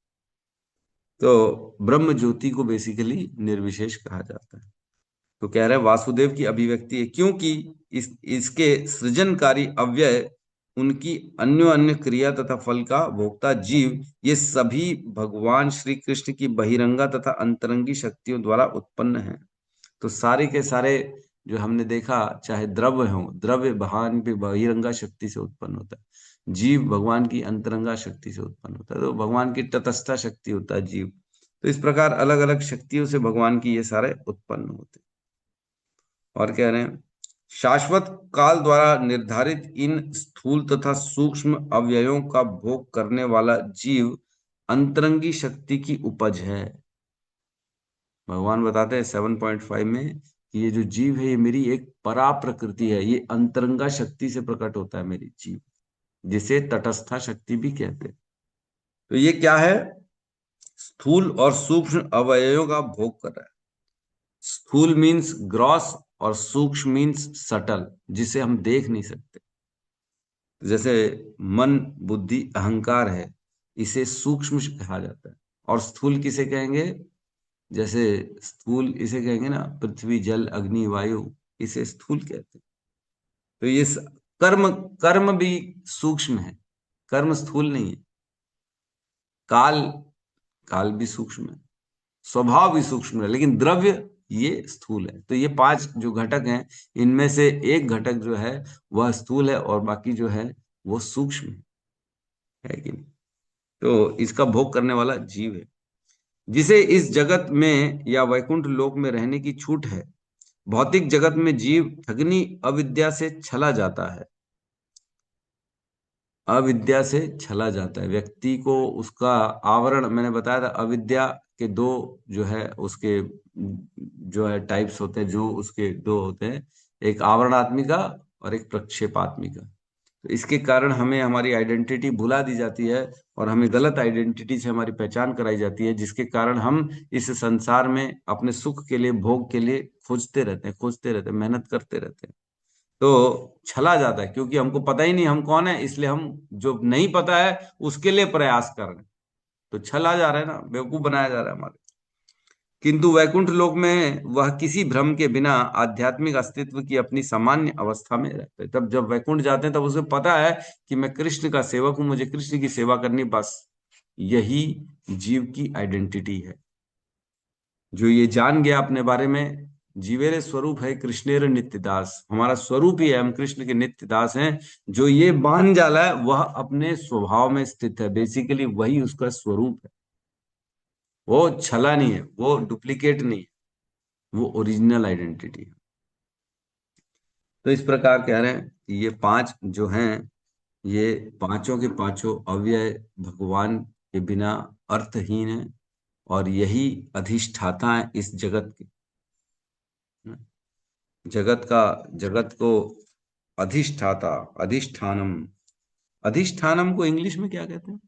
तो ब्रह्म ज्योति को बेसिकली निर्विशेष कहा जाता है। तो कह रहे हैं वासुदेव की अभिव्यक्ति है, क्योंकि इसके सृजनकारी अव्यय, उनकी अन्य अन्य क्रिया तथा फल का भोक्ता जीव, ये सभी भगवान श्री कृष्ण की बहिरंगा तथा अंतरंगी शक्तियों द्वारा उत्पन्न है। तो सारे के सारे जो हमने देखा, चाहे द्रव्य हो, द्रव्य भगवान की बहिरंगा शक्ति से उत्पन्न होता है, जीव भगवान की अंतरंगा शक्ति से उत्पन्न होता है, तो भगवान की तटस्था शक्ति होता है जीव। तो इस प्रकार अलग अलग शक्तियों से भगवान की ये सारे उत्पन्न होते हैं। और कह रहे हैं, शाश्वत काल द्वारा निर्धारित इन स्थूल तथा सूक्ष्म अवयवों का भोग करने वाला जीव अंतरंगी शक्ति की उपज है। भगवान बताते हैं 7.5 में कि ये जो जीव है, ये मेरी एक परा प्रकृति है, ये अंतरंगा शक्ति से प्रकट होता है मेरी जीव, जिसे तटस्था शक्ति भी कहते हैं। तो ये क्या है? स्थूल और सूक्ष्म अवयवों का भोग कर रहा है। स्थूल मीन्स ग्रॉस और सूक्ष्म मीन्स सटल, जिसे हम देख नहीं सकते। जैसे मन, बुद्धि, अहंकार है, इसे सूक्ष्म कहा जाता है। और स्थूल किसे कहेंगे? जैसे स्थूल इसे कहेंगे ना, पृथ्वी, जल, अग्नि, वायु, इसे स्थूल कहते हैं। तो ये कर्म भी सूक्ष्म है, कर्म स्थूल नहीं है। काल भी सूक्ष्म है, स्वभाव भी सूक्ष्म है, लेकिन द्रव्य ये स्थूल है। तो ये 5 जो घटक हैं, इनमें से एक घटक जो है वह स्थूल है और बाकी जो है वो सूक्ष्म है कि नहीं। तो इसका भोग करने वाला जीव है, जिसे इस जगत में या वैकुंठ लोक में रहने की छूट है। भौतिक जगत में जीव ठगनी अविद्या से छला जाता है। अविद्या से छला जाता है व्यक्ति को, उसका आवरण मैंने बताया था। अविद्या के दो जो है उसके जो है टाइप्स होते हैं, जो उसके दो होते हैं, एक आवरणात्मिका और एक प्रक्षेपात्मिका। तो इसके कारण हमें हमारी आइडेंटिटी भुला दी जाती है और हमें गलत आइडेंटिटी से हमारी पहचान कराई जाती है, जिसके कारण हम इस संसार में अपने सुख के लिए, भोग के लिए खोजते रहते हैं, मेहनत करते रहते हैं। तो छला जाता है, क्योंकि हमको पता ही नहीं हम कौन है, इसलिए हम जो नहीं पता है उसके लिए प्रयास कर रहे हैं। तो छला जा रहा है ना, बेवकूफ बनाया जा रहा है हमारे। किंतु वैकुंठ लोक में वह किसी भ्रम के बिना आध्यात्मिक अस्तित्व की अपनी सामान्य अवस्था में रहते हैं। तब जब वैकुंठ जाते हैं तब उसे पता है कि मैं कृष्ण का सेवक हूं, मुझे कृष्ण की सेवा करनी, बस यही जीव की आइडेंटिटी है। जो ये जान गया अपने बारे में, जीवेरे स्वरूप है कृष्णेर नित्य दास, हमारा स्वरूप ही है, हम कृष्ण के नित्य दास हैं। जो ये बान जाला है वह अपने स्वभाव में स्थित है, बेसिकली वही उसका स्वरूप है। वो छला नहीं है, वो डुप्लीकेट नहीं है, वो ओरिजिनल आइडेंटिटी है। तो इस प्रकार कह रहे हैं कि ये 5 जो हैं, ये पांचों के पांचों अव्यय भगवान के बिना अर्थहीन है, और यही अधिष्ठाता है इस जगत के। जगत को अधिष्ठाता, अधिष्ठानम। अधिष्ठानम को इंग्लिश में क्या कहते हैं,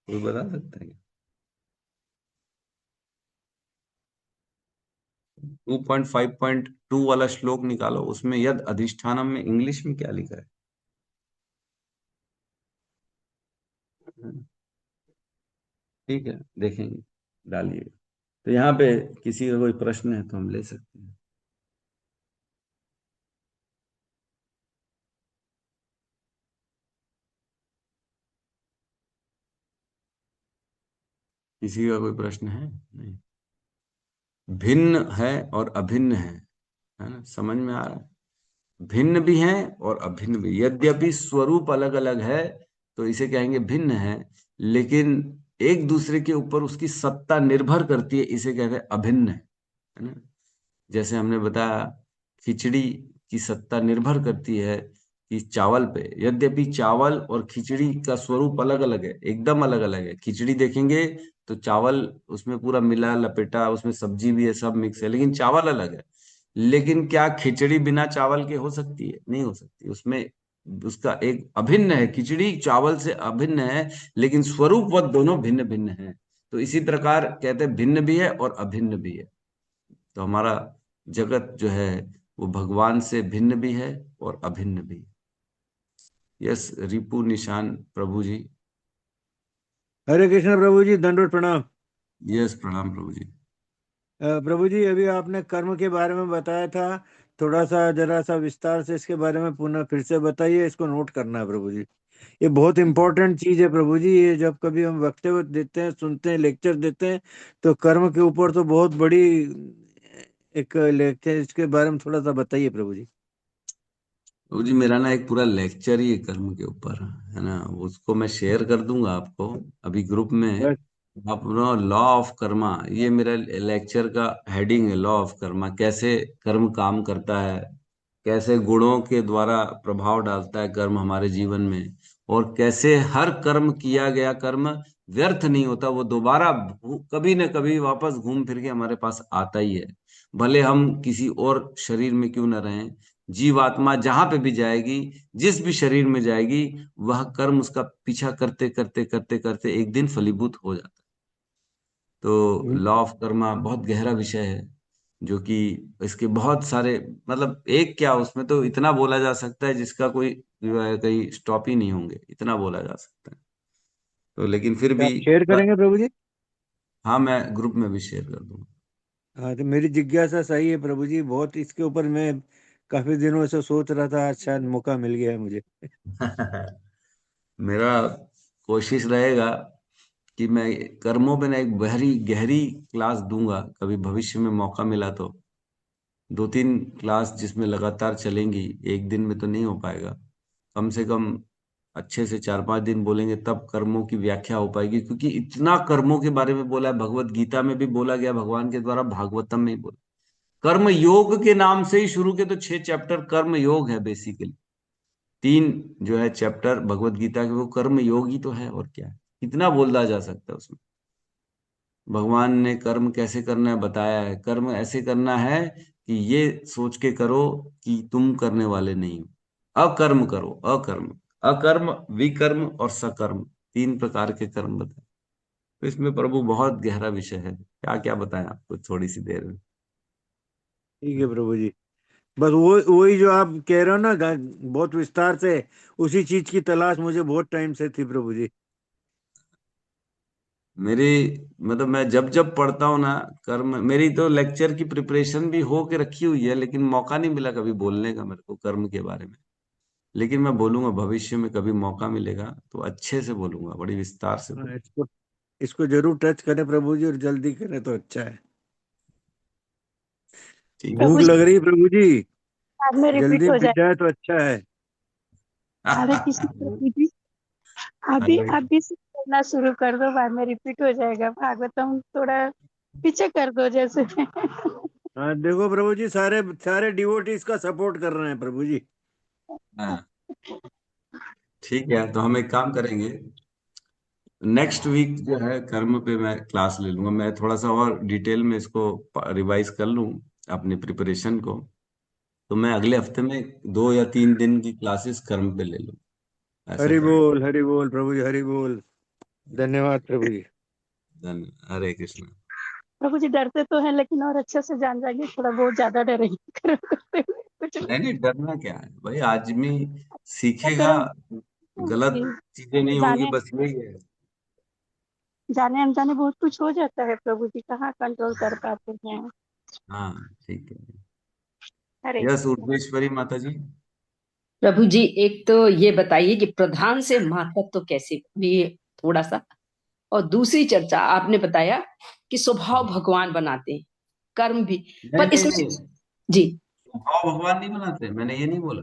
कोई बता सकता है? 2.5.2 वाला श्लोक निकालो, उसमें यद अधिष्ठानम में इंग्लिश में क्या लिखा है? ठीक है, देखेंगे, डालिए। तो यहाँ पे किसी का कोई प्रश्न है तो हम ले सकते हैं। किसी का कोई प्रश्न है? नहीं। भिन्न है और अभिन्न है ना, समझ में आ रहा है? भिन्न भी हैं और अभिन्न भी। यद्यपि स्वरूप अलग अलग है तो इसे कहेंगे भिन्न है, लेकिन एक दूसरे के ऊपर उसकी सत्ता निर्भर करती है, इसे कहते हैं अभिन्न है ना। जैसे हमने बताया, खिचड़ी की सत्ता निर्भर करती है कि चावल पे, यद्यपि चावल और खिचड़ी का स्वरूप अलग अलग है, एकदम अलग अलग है। खिचड़ी देखेंगे तो चावल उसमें पूरा मिला लपेटा, उसमें सब्जी भी है, सब मिक्स है, लेकिन चावल अलग है। लेकिन क्या खिचड़ी बिना चावल के हो सकती है? नहीं हो सकती। उसमें उसका एक अभिन्न है, खिचड़ी चावल से अभिन्न है, लेकिन स्वरूपवत दोनों भिन्न भिन्न है। तो इसी प्रकार कहते हैं भिन्न भी है और अभिन्न भी है। तो हमारा जगत जो है वो भगवान से भिन्न भी है और अभिन्न भी। यस, रिपु निशान प्रभु जी। हरे कृष्ण प्रभु जी, दंडवत प्रणाम। यस, प्रणाम प्रभु जी। प्रभु जी, अभी आपने कर्म के बारे में बताया था, थोड़ा सा जरा सा विस्तार से इसके बारे में पुनः फिर से बताइए, इसको नोट करना है प्रभु जी। ये बहुत इंपॉर्टेंट चीज है प्रभु जी। ये जब कभी हम वक्तव्य देते हैं, सुनते हैं, लेक्चर देते हैं, तो कर्म के ऊपर तो बहुत बड़ी एक लेक्चर, इसके बारे में थोड़ा सा बताइए प्रभु जी। प्रभु जी, मेरा ना एक पूरा लेक्चर ही है कर्म के ऊपर, है ना, उसको मैं शेयर कर दूंगा आपको अभी ग्रुप में। बस। आप लॉ ऑफ कर्मा, ये मेरा लेक्चर का हेडिंग है, लॉ ऑफ कर्मा। कैसे कर्म काम करता है, कैसे गुणों के द्वारा प्रभाव डालता है कर्म हमारे जीवन में, और कैसे हर कर्म, किया गया कर्म व्यर्थ नहीं होता, वो दोबारा कभी न कभी वापस घूम फिर के हमारे पास आता ही है। भले हम किसी और शरीर में क्यों न रहें, जीवात्मा जहां पे भी जाएगी, जिस भी शरीर में जाएगी, वह कर्म उसका पीछा करते करते करते करते एक दिन फलीभूत हो जाता है। तो लॉ ऑफ कर्मा बहुत गहरा विषय है, जो कि इसके बहुत सारे, मतलब एक क्या, उसमें तो इतना बोला जा सकता है जिसका कोई कहीं स्टॉप ही नहीं होंगे, इतना बोला जा सकता है। तो लेकिन फिर क्या भी आप शेयर करेंगे प्रभु जी? हाँ, मैं ग्रुप में भी शेयर कर दूंगा। हाँ, तो मेरी जिज्ञासा सही है प्रभु जी, बहुत इसके ऊपर मैं काफी दिनों से सोच रहा था, आज शायद मौका मिल गया है मुझे। मेरा कोशिश रहेगा कि मैं कर्मों पे ना एक गहरी गहरी क्लास दूंगा, कभी भविष्य में मौका मिला तो। 2-3 क्लास जिसमें लगातार चलेंगी, एक दिन में तो नहीं हो पाएगा। कम से कम अच्छे से 4-5 दिन बोलेंगे, तब कर्मों की व्याख्या हो पाएगी, क्योंकि इतना कर्मों के बारे में बोला है। भगवत गीता में भी बोला गया भगवान के द्वारा, भागवतम में भी बोला। कर्म योग के नाम से ही शुरू के तो 6 चैप्टर कर्म योग है बेसिकली। 3 जो है चैप्टर भगवत गीता के, वो कर्म योग ही तो है, और क्या है। कितना बोला जा सकता है उसमें। भगवान ने कर्म कैसे करना है बताया है। कर्म ऐसे करना है कि ये सोच के करो कि तुम करने वाले नहीं हो। अकर्म करो, अकर्म, अकर्म, विकर्म और सकर्म, 3 प्रकार के कर्म बताए। तो इसमें प्रभु बहुत गहरा विषय है, क्या क्या बताएं आपको थोड़ी सी देर में। ठीक है प्रभु जी। बस वो वही जो आप कह रहे हो ना, बहुत विस्तार से, उसी चीज की तलाश मुझे बहुत टाइम से थी प्रभु जी। मेरी मतलब मैं जब जब पढ़ता हूँ ना कर्म, मेरी तो लेक्चर की प्रिपरेशन भी हो के रखी हुई है, लेकिन मौका नहीं मिला कभी बोलने का मेरे को कर्म के बारे में। लेकिन मैं बोलूंगा भविष्य में, कभी मौका मिलेगा तो अच्छे से बोलूंगा, बड़ी विस्तार से हाँ, बोलूंगा। इसको जरूर टच करें प्रभु जी, और जल्दी करें तो अच्छा है। ठीक भूख प्रभु जी लग रही है प्रभु जी, बाद में रिपीट जल्दी हो मिल जाए। जाए तो अच्छा है। हरे कृष्ण प्रभु जी, अभी अरे अभी से करना शुरू कर दो, बाद में रिपीट हो जाएगा। भागवतम थोड़ा पीछे कर दो जैसे। हाँ देखो प्रभु जी, सारे सारे डिवोटीज का सपोर्ट कर रहे हैं प्रभु जी। हाँ, ठीक है, तो हम एक काम करेंगे, नेक्स्ट वीक जो है कर्म पे मैं क्लास ले लूंगा। मैं थोड़ा सा और डिटेल में इसको रिवाइज कर लूं अपनी प्रिपरेशन को। तो मैं अगले हफ्ते में 2 या 3 दिन की क्लासेस कर्म पे ले लूं, ऐसा करें। हरि बोल प्रभु जी, हरि बोल। धन्यवाद प्रभु जी। हरे कृष्ण। प्रभु जी डरते तो हैं, लेकिन और अच्छे से जान जाएंगे। थोड़ा बहुत ज्यादा डरेंगे कर्म करते हुए, कुछ नहीं नहीं, डरना क्या है भाई, आदमी क्या सीखेगा, कर्म गलत चीजें नहीं होंगी, जाने बस यही है। जाने अनजाने बहुत कुछ हो जाता है प्रभु जी, कहाँ कंट्रोल कर पाते हैं। हाँ ठीक है। हरे यस कृष्ण। उर्वेश्वरी माता जी। प्रभु जी, एक तो ये बताइए कि प्रधान से महत्व तो कैसे भी, थोड़ा सा। और दूसरी चर्चा आपने बताया कि स्वभाव भगवान बनाते हैं, कर्म भी। नहीं पर नहीं इसमें, नहीं, जी, स्वभाव भगवान नहीं बनाते, मैंने ये नहीं बोला।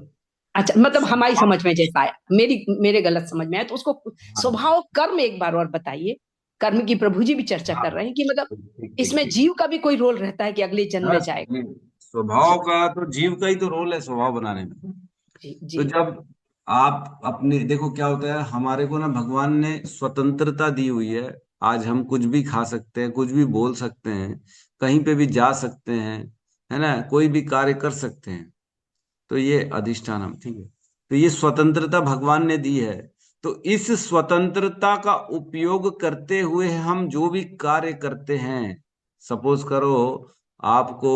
अच्छा, मतलब हमारी स्वभाव, समझ में जैसा आया, मेरे गलत समझ में आया तो उसको हाँ स्वभाव कर्म एक बार और बताइए। कर्म की प्रभु जी भी चर्चा हाँ, कर रहे हैं कि मतलब ठीक ठीक इसमें ठीक। जीव का भी कोई रोल रहता है कि अगले जन्म में बस जाएगा। स्वभाव जी का तो जीव का ही तो रोल है स्वभाव बनाने में। जी तो जी। जब आप अपने देखो क्या होता है, हमारे को ना भगवान ने स्वतंत्रता दी हुई है। आज हम कुछ भी खा सकते हैं, कुछ भी बोल सकते हैं, कहीं पे भी जा सकते हैं, है ना, कोई भी कार्य कर सकते हैं। तो ये अधिष्ठान हम, ठीक है, तो ये स्वतंत्रता भगवान ने दी है। तो इस स्वतंत्रता का उपयोग करते हुए हम जो भी कार्य करते हैं, सपोज करो आपको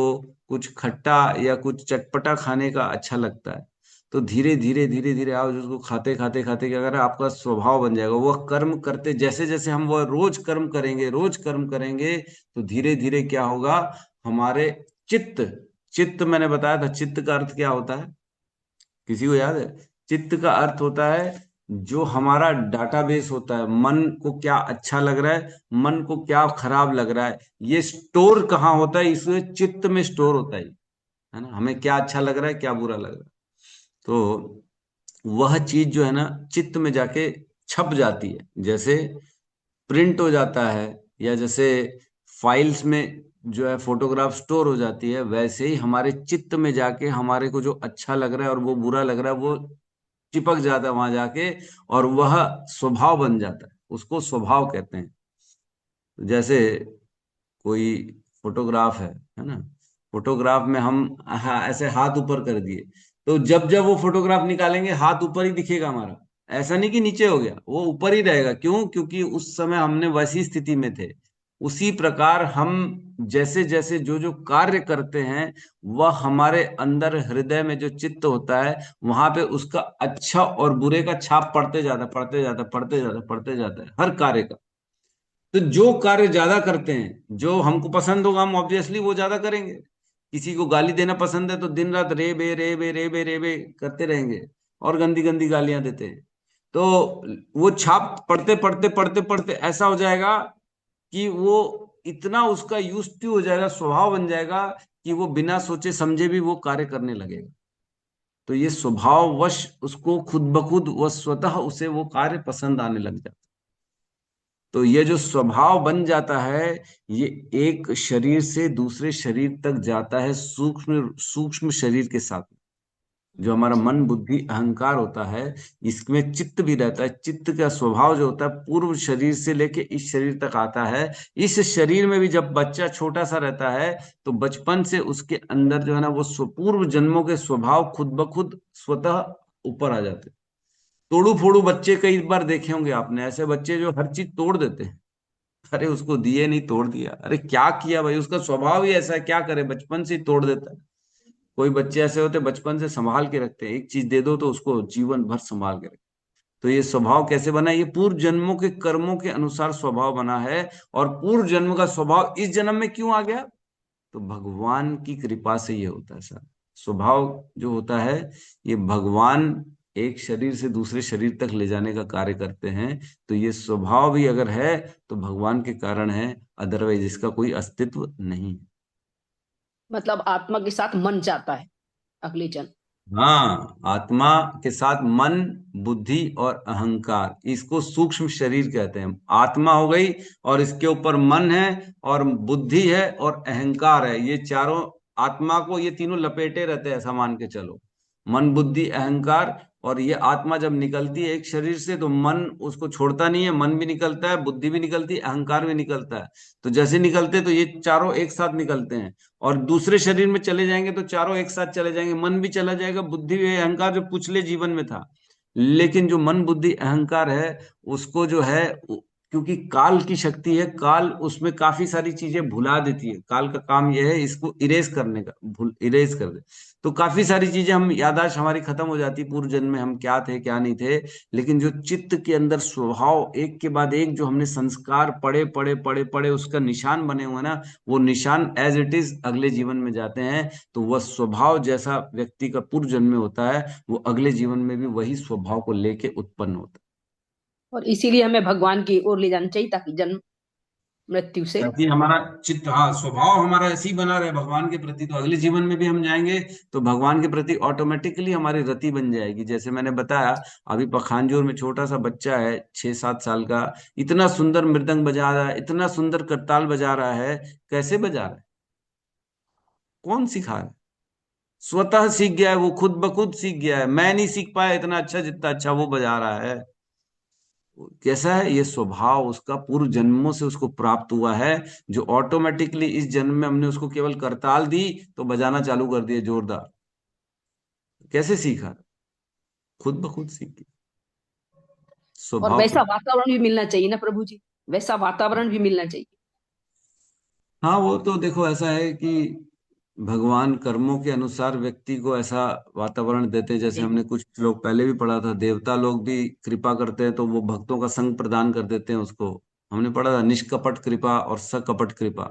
कुछ खट्टा या कुछ चटपटा खाने का अच्छा लगता है, तो धीरे धीरे धीरे धीरे आप उसको खाते खाते खाते क्या करें, आपका स्वभाव बन जाएगा। वह कर्म करते, जैसे जैसे हम वह रोज कर्म करेंगे, रोज कर्म करेंगे, तो धीरे धीरे क्या होगा, हमारे चित्त, चित्त मैंने बताया था, चित्त का अर्थ क्या होता है, किसी को याद है? चित्त का अर्थ होता है जो हमारा डाटाबेस होता है, मन को क्या अच्छा लग रहा है, मन को क्या खराब लग रहा है, ये स्टोर कहाँ होता है, इसमें चित्त में स्टोर होता है ना, हमें क्या अच्छा लग रहा है, क्या बुरा लग रहा है। तो वह चीज जो है ना चित्त में जाके छप जाती है, जैसे प्रिंट हो जाता है, या जैसे फाइल्स में जो है फोटोग्राफ स्टोर हो जाती है, वैसे ही हमारे चित्त में जाके हमारे को जो अच्छा लग रहा है और वो बुरा लग रहा है, वो चिपक जाता है वहां जाके, और वह स्वभाव बन जाता है। उसको स्वभाव कहते हैं। जैसे कोई फोटोग्राफ है ना, फोटोग्राफ में हम ऐसे हाथ ऊपर कर दिए, तो जब जब वो फोटोग्राफ निकालेंगे हाथ ऊपर ही दिखेगा हमारा, ऐसा नहीं कि नीचे हो गया, वो ऊपर ही रहेगा। क्यों? क्योंकि उस समय हमने वैसी स्थिति में थे। उसी प्रकार हम जैसे जैसे जो जो कार्य करते हैं, वह हमारे अंदर हृदय में जो चित्त होता है, वहां पे उसका अच्छा और बुरे का छाप पड़ते जाता पड़ते जाता पड़ते जाता पड़ते जाता है हर कार्य का। तो जो कार्य ज्यादा करते हैं, जो हमको पसंद होगा, हम ऑब्वियसली वो ज्यादा करेंगे। किसी को गाली देना पसंद है तो दिन रात रे बे रे बे रे बे रे बे करते रहेंगे, और गंदी गंदी गालियां देते हैं। तो वो छाप पढ़ते पढ़ते पढ़ते पढ़ते ऐसा हो जाएगा कि वो इतना उसका यूज टू हो जाएगा, स्वभाव बन जाएगा कि वो बिना सोचे समझे भी वो कार्य करने लगेगा। तो ये स्वभाववश उसको खुद ब खुद व स्वतः उसे वो कार्य पसंद आने लग जाता। तो ये जो स्वभाव बन जाता है, ये एक शरीर से दूसरे शरीर तक जाता है, सूक्ष्म सूक्ष्म शरीर के साथ। जो हमारा मन बुद्धि अहंकार होता है, इसमें चित्त भी रहता है। चित्त का स्वभाव जो होता है पूर्व शरीर से लेके इस शरीर तक आता है। इस शरीर में भी जब बच्चा छोटा सा रहता है तो बचपन से उसके अंदर जो है ना वो पूर्व जन्मों के स्वभाव खुद ब खुद स्वतः ऊपर आ जाते हैं। तोड़ू फोड़ू बच्चे कई बार देखे होंगे आपने, ऐसे बच्चे जो हर चीज तोड़ देते हैं। अरे उसको दिए नहीं, तोड़ दिया, अरे क्या किया भाई, उसका स्वभाव ही ऐसा है, क्या करे, बचपन से ही तोड़ देता है। कोई बच्चे ऐसे होते बचपन से संभाल के रखते हैं, एक चीज दे दो तो उसको जीवन भर संभाल के रखते। तो ये स्वभाव कैसे बना? ये पूर्व जन्मों के कर्मों के अनुसार स्वभाव बना है। और पूर्व जन्म का स्वभाव इस जन्म में क्यों आ गया? तो भगवान की कृपा से ये होता है सर। स्वभाव जो होता है ये भगवान एक शरीर से दूसरे शरीर तक ले जाने का कार्य करते हैं। तो ये स्वभाव भी अगर है तो भगवान के कारण है, अदरवाइज इसका कोई अस्तित्व नहीं है। मतलब आत्मा के साथ मन जाता है अगले जन्म। हाँ, आत्मा के साथ मन बुद्धि और अहंकार, इसको सूक्ष्म शरीर कहते हैं। आत्मा हो गई और इसके ऊपर मन है और बुद्धि है और अहंकार है। ये चारों आत्मा को ये तीनों लपेटे रहते हैं, ऐसा मान के चलो। मन बुद्धि अहंकार। और ये आत्मा जब निकलती है एक शरीर से तो मन उसको छोड़ता नहीं है, मन भी निकलता है, बुद्धि भी निकलती है, अहंकार भी निकलता है। तो जैसे निकलते तो ये चारों एक साथ निकलते हैं। और दूसरे शरीर में चले जाएंगे तो चारों एक साथ चले जाएंगे, मन भी चला जाएगा, बुद्धि भी, अहंकार जो पिछले जीवन में था। लेकिन जो मन बुद्धि अहंकार है उसको जो है, क्योंकि काल की शक्ति है, काल उसमें काफी सारी चीजें भुला देती है। काल का काम यह है इसको इरेज करने का, भूल इरेज कर दे। तो काफी सारी चीजें हम याददाश्त हमारी खत्म हो जाती, पूर्व जन्म में हम क्या थे क्या नहीं थे। लेकिन जो चित्त के अंदर स्वभाव एक के बाद एक जो हमने संस्कार पढ़े पढ़े पढ़े पढ़े उसका निशान बने हुए ना, वो निशान एज इट इज अगले जीवन में जाते हैं। तो वह स्वभाव जैसा व्यक्ति का पूर्व जन्म में होता है वो अगले जीवन में भी वही स्वभाव को लेके उत्पन्न होता है। और इसीलिए हमें भगवान की ओर ले जाना चाहिए ताकि जन्म मृत्यु से ताकि हमारा चित्त, हाँ, स्वभाव हमारा ऐसे ही बना रहे भगवान के प्रति। तो अगले जीवन में भी हम जाएंगे तो भगवान के प्रति ऑटोमेटिकली हमारी रति बन जाएगी। जैसे मैंने बताया, अभी पखानजोर में छोटा सा बच्चा है 6-7 साल का, इतना सुंदर मृदंग बजा रहा है, इतना सुंदर करताल बजा रहा है। कैसे बजा रहा है? कौन सिखा रहा है? स्वतः सीख गया है, वो खुद ब खुद सीख गया है। मैं नहीं सीख पाया इतना अच्छा जितना अच्छा वो बजा रहा है। कैसा है ये स्वभाव? उसका पूर्व जन्मों से उसको प्राप्त हुआ है, जो ऑटोमेटिकली इस जन्म में हमने उसको केवल करताल दी तो बजाना चालू कर दिया जोरदार। कैसे सीखा? खुद ब खुद सीख गया। और स्वभाव वैसा वातावरण भी मिलना चाहिए ना प्रभु जी, वैसा वातावरण भी मिलना चाहिए। हाँ, वो तो देखो ऐसा है कि भगवान कर्मों के अनुसार व्यक्ति को ऐसा वातावरण देते हैं। जैसे हमने कुछ लोग पहले भी पढ़ा था, देवता लोग भी कृपा करते हैं तो वो भक्तों का संग प्रदान कर देते हैं उसको। हमने पढ़ा था निष्कपट कृपा और सकपट कृपा।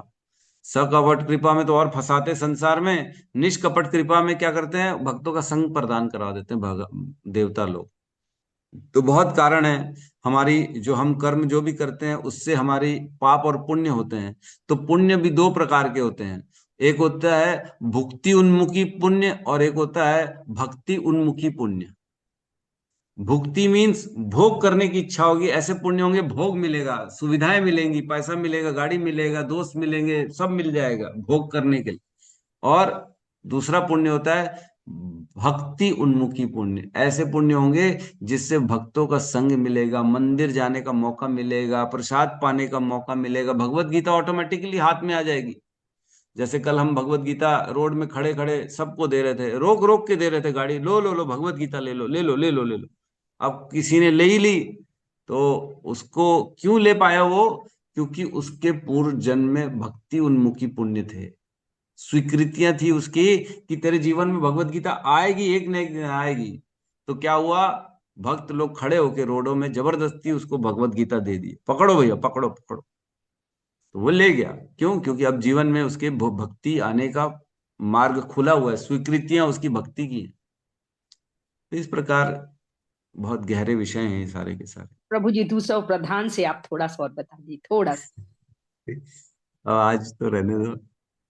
सकपट कृपा में तो और फंसाते संसार में, निष्कपट कृपा में क्या करते हैं, भक्तों का संग प्रदान करा देते हैं देवता लोग। तो बहुत कारण है, हमारी जो हम कर्म जो भी करते हैं उससे हमारी पाप और पुण्य होते हैं। तो पुण्य भी दो प्रकार के होते हैं, एक होता है भुक्ति उन्मुखी पुण्य और एक होता है भक्ति उन्मुखी पुण्य। भुक्ति मीन्स भोग करने की इच्छा होगी, ऐसे पुण्य होंगे भोग मिलेगा, सुविधाएं मिलेंगी, पैसा मिलेगा, गाड़ी मिलेगा, दोस्त मिलेंगे, सब मिल जाएगा भोग करने के लिए। और दूसरा पुण्य होता है भक्ति उन्मुखी पुण्य। ऐसे पुण्य होंगे जिससे भक्तों का संग मिलेगा, मंदिर जाने का मौका मिलेगा, प्रसाद पाने का मौका मिलेगा, भगवत गीता ऑटोमेटिकली हाथ में आ जाएगी। जैसे कल हम भगवत गीता रोड में खड़े खड़े सबको दे रहे थे, रोक रोक के दे रहे थे गाड़ी, लो लो लो भगवत गीता ले लो ले लो ले लो ले लो। अब किसी ने ले ही ली तो उसको क्यों ले पाया वो? क्योंकि उसके पूर्व जन्म में भक्ति उन्मुखी पुण्य थे, स्वीकृतियां थी उसकी कि तेरे जीवन में भगवत गीता आएगी, एक न एक दिन आएगी। तो क्या हुआ, भक्त लोग खड़े होके रोडों में जबरदस्ती उसको भगवत गीता दे दी, पकड़ो भैया पकड़ो पकड़ो। तो वो ले गया, क्यों? क्योंकि अब जीवन में उसके भक्ति आने का मार्ग खुला हुआ है, स्वीकृतियां उसकी भक्ति की है। इस प्रकार बहुत गहरे विषय हैं ये सारे के सारे। प्रभु जी दूसरा प्रधान से आप थोड़ा सा और बता दीजिए, थोड़ा सा। और आज तो रहने दो,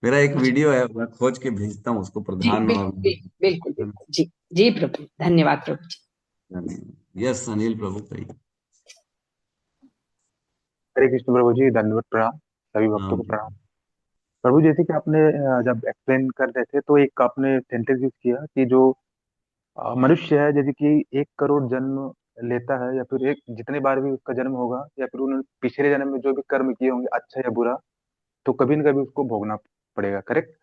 मेरा एक वीडियो है, मैं खोज के भेजता हूँ उसको, जी प्रधान और बिल्कुल बिल्कुल बिल्कुल। जी जी प्रभु, धन्यवाद प्रभु जी। यस अनिल प्रभु कही। हरे कृष्ण प्रभु जी, दंडवत प्रणाम, सभी भक्तों को प्रणाम। प्रभु जैसे कि आपने जब एक्सप्लेन कर रहे थे तो एक आपने सेंटेंस यूज किया कि जो मनुष्य है जैसे कि 1 करोड़ जन्म लेता है, या फिर एक जितने बार भी उसका जन्म होगा, या फिर उन्होंने पिछले जन्म में जो भी कर्म किए होंगे अच्छा या बुरा, तो कभी न कभी उसको भोगना पड़ेगा, करेक्ट।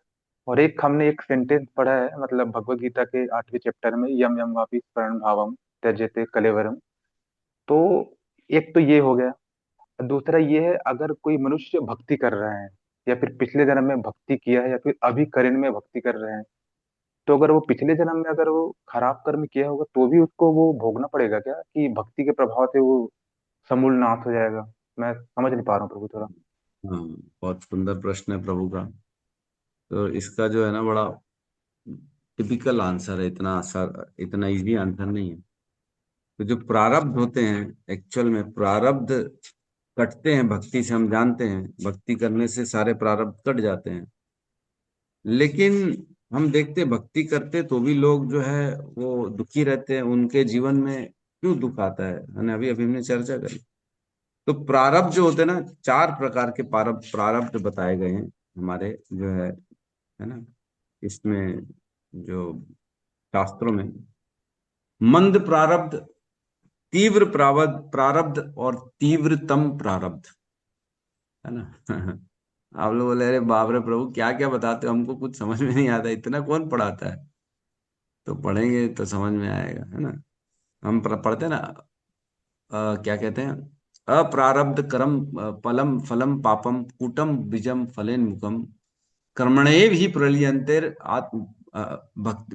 और एक हमने एक सेंटेंस पढ़ा है, मतलब भगवत गीता के 8वें चैप्टर में, यम यम वापि स्मरण भावम त्यजेते कलेवरम। तो एक तो ये हो गया। दूसरा ये है, अगर कोई मनुष्य भक्ति कर रहा है, या फिर पिछले जन्म में भक्ति किया है, या फिर अभी करेंट में भक्ति कर रहे हैं, तो अगर वो पिछले जन्म में अगर वो खराब कर्म किया होगा तो भी उसको वो भोगना पड़ेगा क्या, कि भक्ति के प्रभाव से वो समूल नाश हो जाएगा? मैं समझ नहीं पा रहा हूँ प्रभु थोड़ा। हाँ, बहुत सुंदर प्रश्न है प्रभु का। तो इसका जो है ना बड़ा टिपिकल आंसर है, इतना इजी आंसर नहीं है। तो जो प्रारब्ध होते हैं, एक्चुअल में प्रारब्ध कटते हैं भक्ति से, हम जानते हैं भक्ति करने से सारे प्रारब्ध कट जाते हैं। लेकिन हम देखते भक्ति करते तो भी लोग जो है वो दुखी रहते हैं, उनके जीवन में क्यों दुख आता है ना, अभी अभी हमने चर्चा करी। तो प्रारब्ध जो होते हैं ना, 4 प्रकार के प्रारब्ध बताए गए हैं हमारे जो है ना, इसमें जो शास्त्रों में। मंद प्रारब्ध, तीव्र प्रारब्ध और तीव्रतम प्रारब्ध, है ना। आप लोग बोले अरे बाप रे प्रभु क्या क्या बताते हो, हमको कुछ समझ में नहीं आता, इतना कौन पढ़ाता है। तो पढ़ेंगे तो समझ में आएगा, है ना। हम पढ़ते हैं ना, क्या कहते हैं, अप्रारब्ध कर्म फलम फलम पापम कूटम बीजम फलेन मुकम कर्मणेव ही प्रलियंतेर आत्म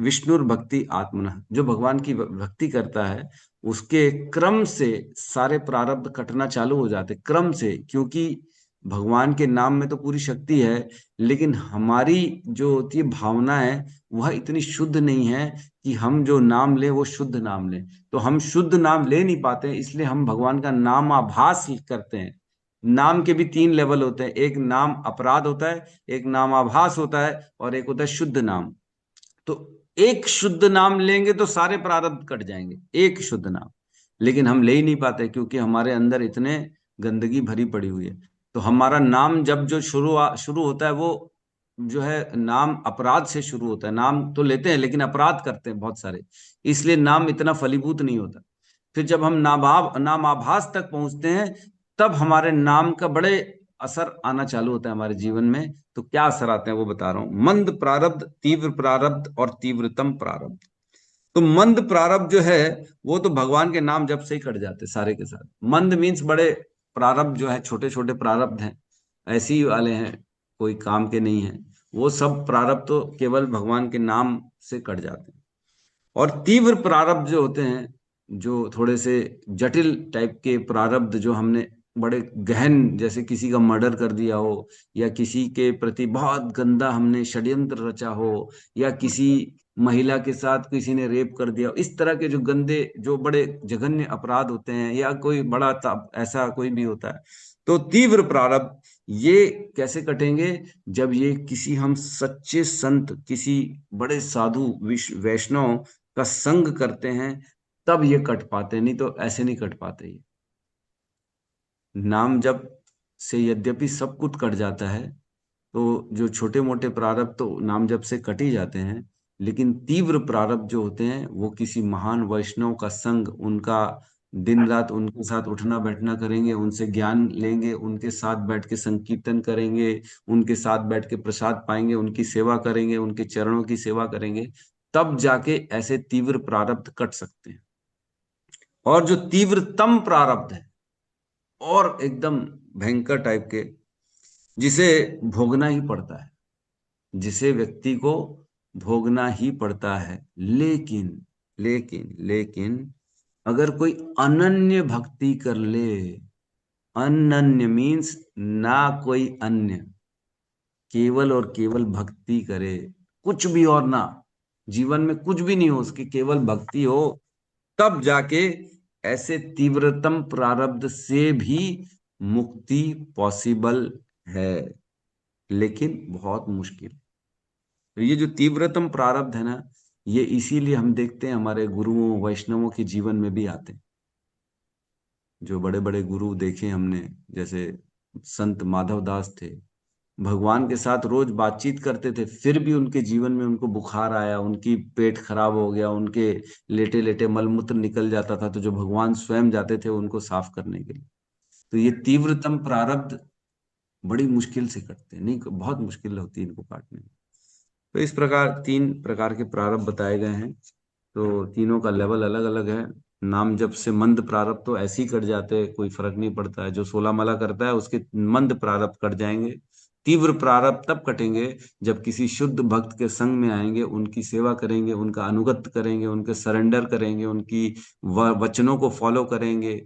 विष्णुर भक्ति आत्मनः। जो भगवान की भक्ति करता है उसके क्रम से सारे प्रारब्ध कटना चालू हो जाते, क्रम से। क्योंकि भगवान के नाम में तो पूरी शक्ति है, लेकिन हमारी जो होती है भावना है वह इतनी शुद्ध नहीं है कि हम जो नाम ले वो शुद्ध नाम ले। तो हम शुद्ध नाम ले नहीं पाते, इसलिए हम भगवान का नाम आभास करते हैं। नाम के भी 3 लेवल होते हैं, एक नाम अपराध होता है, एक नाम आभास होता है, और एक होता है शुद्ध नाम। तो एक शुद्ध नाम लेंगे तो सारे प्रारब्ध कट जाएंगे, एक शुद्ध नाम। लेकिन हम ले ही नहीं पाते क्योंकि हमारे अंदर इतने गंदगी भरी पड़ी हुई है। तो हमारा नाम जब जो शुरू होता है वो जो है नाम अपराध से शुरू होता है। नाम तो लेते हैं लेकिन अपराध करते हैं बहुत सारे, इसलिए नाम इतना फलीभूत नहीं होता। फिर जब हम नाम आभास तक पहुंचते हैं तब हमारे नाम का बड़े असर आना चालू होता है हमारे जीवन में। तो क्या असर आते हैं वो बता रहा हूं। मंद प्रारब्ध, तीव्र प्रारब्ध और तीव्रतम प्रारब्ध। तो मंद प्रारब्ध जो है वो तो भगवान के नाम जब से ही कट जाते सारे के सारे। मंद मीन्स बड़े प्रारब्ध जो है, छोटे छोटे प्रारब्ध हैं, ऐसे ही वाले हैं, कोई काम के नहीं है। वो सब प्रारब्ध तो केवल भगवान के नाम से कट जाते हैं। और तीव्र प्रारब्ध जो होते हैं, जो थोड़े से जटिल टाइप के प्रारब्ध, जो हमने बड़े गहन, जैसे किसी का मर्डर कर दिया हो, या किसी के प्रति बहुत गंदा हमने षड्यंत्र रचा हो, या किसी महिला के साथ किसी ने रेप कर दिया, इस तरह के जो गंदे, जो बड़े जघन्य अपराध होते हैं, या कोई बड़ा ऐसा कोई भी होता है। तो तीव्र प्रारब्ध ये कैसे कटेंगे? जब ये किसी हम सच्चे संत, किसी बड़े साधु वैष्णव का संग करते हैं तब ये कट पाते हैं, नहीं तो ऐसे नहीं कट पाते। ये नाम जप से यद्यपि सब कुछ कट जाता है, तो जो छोटे मोटे प्रारब्ध तो नाम जप से कट ही जाते हैं, लेकिन तीव्र प्रारब्ध जो होते हैं वो किसी महान वैष्णव का संग, उनका दिन रात उनके साथ उठना बैठना करेंगे, उनसे ज्ञान लेंगे, उनके साथ बैठ के संकीर्तन करेंगे, उनके साथ बैठ के प्रसाद पाएंगे, उनकी सेवा करेंगे, उनके चरणों की सेवा करेंगे, तब जाके ऐसे तीव्र प्रारब्ध कट सकते हैं। और जो तीव्रतम प्रारब्ध है और एकदम भयंकर टाइप के, जिसे भोगना ही पड़ता है, जिसे व्यक्ति को भोगना ही पड़ता है। लेकिन लेकिन लेकिन अगर कोई अनन्य भक्ति कर ले, अनन्य मीन्स ना कोई अन्य, केवल और केवल भक्ति करे, कुछ भी और ना, जीवन में कुछ भी नहीं हो उसकी, केवल भक्ति हो, तब जाके ऐसे तीव्रतम प्रारब्ध से भी मुक्ति पॉसिबल है, लेकिन बहुत मुश्किल। तो ये जो तीव्रतम प्रारब्ध है ना, ये इसीलिए हम देखते हैं हमारे गुरुओं वैष्णवों के जीवन में भी आते हैं। जो बड़े बड़े गुरु देखे हमने, जैसे संत माधव दास थे, भगवान के साथ रोज बातचीत करते थे, फिर भी उनके जीवन में उनको बुखार आया, उनकी पेट खराब हो गया, उनके लेटे लेटे मलमूत्र निकल जाता था, तो जो भगवान स्वयं जाते थे उनको साफ करने के लिए। तो ये तीव्रतम प्रारब्ध बड़ी मुश्किल से कटते हैं, नहीं बहुत मुश्किल होती है इनको काटने में। तो इस प्रकार 3 प्रकार के प्रारब्ध बताए गए हैं। तो तीनों का लेवल अलग अलग है। नाम जब से मंद प्रारब्ध तो ऐसे ही कट जाते हैं, कोई फर्क नहीं पड़ता है। जो 16 माला करता है उसके मंद प्रारब्ध कट जाएंगे। तीव्र प्रारब्ध तब कटेंगे जब किसी शुद्ध भक्त के संग में आएंगे, उनकी सेवा करेंगे, उनका अनुगत करेंगे, उनके सरेंडर करेंगे, उनकी वचनों को फॉलो करेंगे,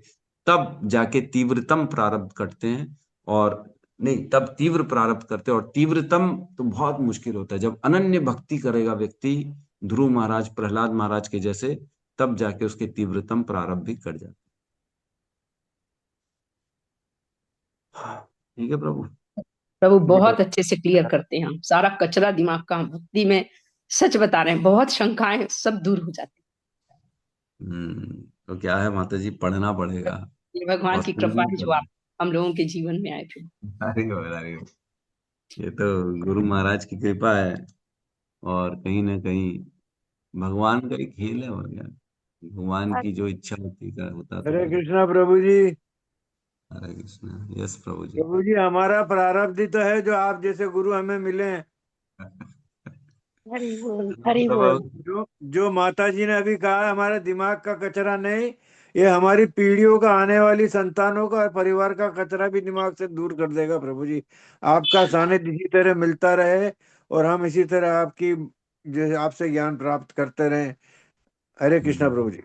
तब जाके तीव्रतम प्रारब्ध कटते हैं। और नहीं, तब तीव्र प्रारब्ध करते हैं। और तीव्रतम तो बहुत मुश्किल होता है, जब अनन्य भक्ति करेगा व्यक्ति, ध्रुव महाराज, प्रहलाद महाराज के जैसे, तब जाके उसके तीव्रतम प्रारब्ध भी कट जाते हैं। ठीक है प्रभु। प्रभु बहुत अच्छे से क्लियर करते हैं, हम सारा कचरा दिमाग का हम भक्ति में सच बता रहे हैं, बहुत शंकाएं सब दूर हो जाती तो क्या है माता जी, पढ़ना पड़ेगा हैं। ये भगवान और की कृपा सुनना है जो पड़ेगा। आप हम लोगों के जीवन में आए थे। अरे ये तो गुरु महाराज की कृपा है, और कहीं ना कहीं भगवान का एक खेल है, और क्या, भगवान की जो इच्छा होती है होता तो हरे है। कृष्णा प्रभु जी। हरे कृष्णा। यस प्रभु जी। प्रभु जी, हमारा प्रारब्ध ही तो है जो आप जैसे गुरु हमें मिले हैं। हरि बोल, हरि बोल। जो जो माता जी ने अभी कहा, हमारे दिमाग का कचरा नहीं, ये हमारी पीढ़ियों का, आने वाली संतानों का और परिवार का कचरा भी दिमाग से दूर कर देगा प्रभु जी। आपका सानिध्य इसी तरह मिलता रहे, और हम इसी तरह आपकी जो आपसे ज्ञान प्राप्त करते रहें। हरे कृष्णा प्रभु जी।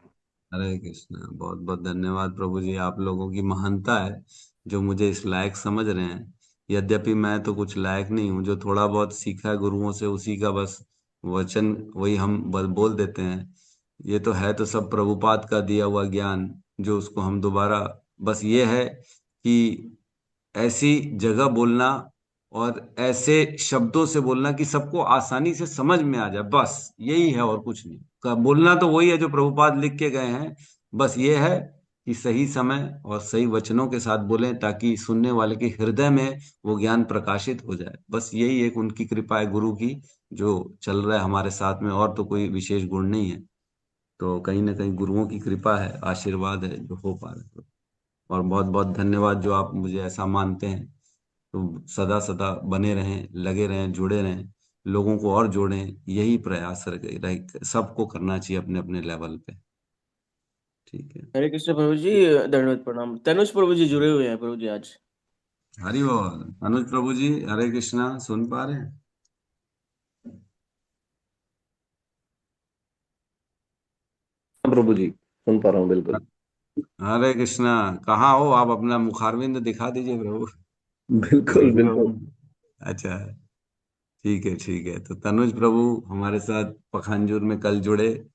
हरे कृष्णा। बहुत बहुत धन्यवाद प्रभु जी, आप लोगों की महानता है जो मुझे इस लायक समझ रहे हैं। यद्यपि मैं तो कुछ लायक नहीं हूँ, जो थोड़ा बहुत सीखा है गुरुओं से उसी का बस वचन वही हम बोल देते हैं। ये तो है तो सब प्रभुपाद का दिया हुआ ज्ञान, जो उसको हम दोबारा, बस ये है कि ऐसी जगह बोलना और ऐसे शब्दों से बोलना कि सबको आसानी से समझ में आ जाए, बस यही है और कुछ नहीं। बोलना तो वही है जो प्रभुपाद लिख के गए हैं, बस ये है कि सही समय और सही वचनों के साथ बोलें, ताकि सुनने वाले के हृदय में वो ज्ञान प्रकाशित हो जाए। बस यही एक उनकी कृपा है, गुरु की, जो चल रहा है हमारे साथ में, और तो कोई विशेष गुण नहीं है। तो कहीं ना कहीं गुरुओं की कृपा है, आशीर्वाद है जो हो पा रहा है। और बहुत बहुत धन्यवाद जो आप मुझे ऐसा मानते हैं। तो सदा सदा बने रहें, लगे रहें, जुड़े रहें, लोगों को और जोड़ें, यही प्रयास सबको करना चाहिए अपने अपने लेवल पे। ठीक है। हरे कृष्ण प्रभु जी, दंडवत प्रणाम। तनुज प्रभु जी जुड़े हुए हैं प्रभु जी आज। हरि बोल। अनुज प्रभु जी, हरे कृष्णा, सुन पा रहे हैं? प्रभु जी सुन पा रहा हूँ बिल्कुल। हरे कृष्णा। कहाँ हो आप? अपना मुखारविंद दिखा दीजिए प्रभु। बिल्कुल बिल्कुल। अच्छा, ठीक है ठीक है। तो तनुज प्रभु हमारे साथ पखानजूर में कल जुड़े,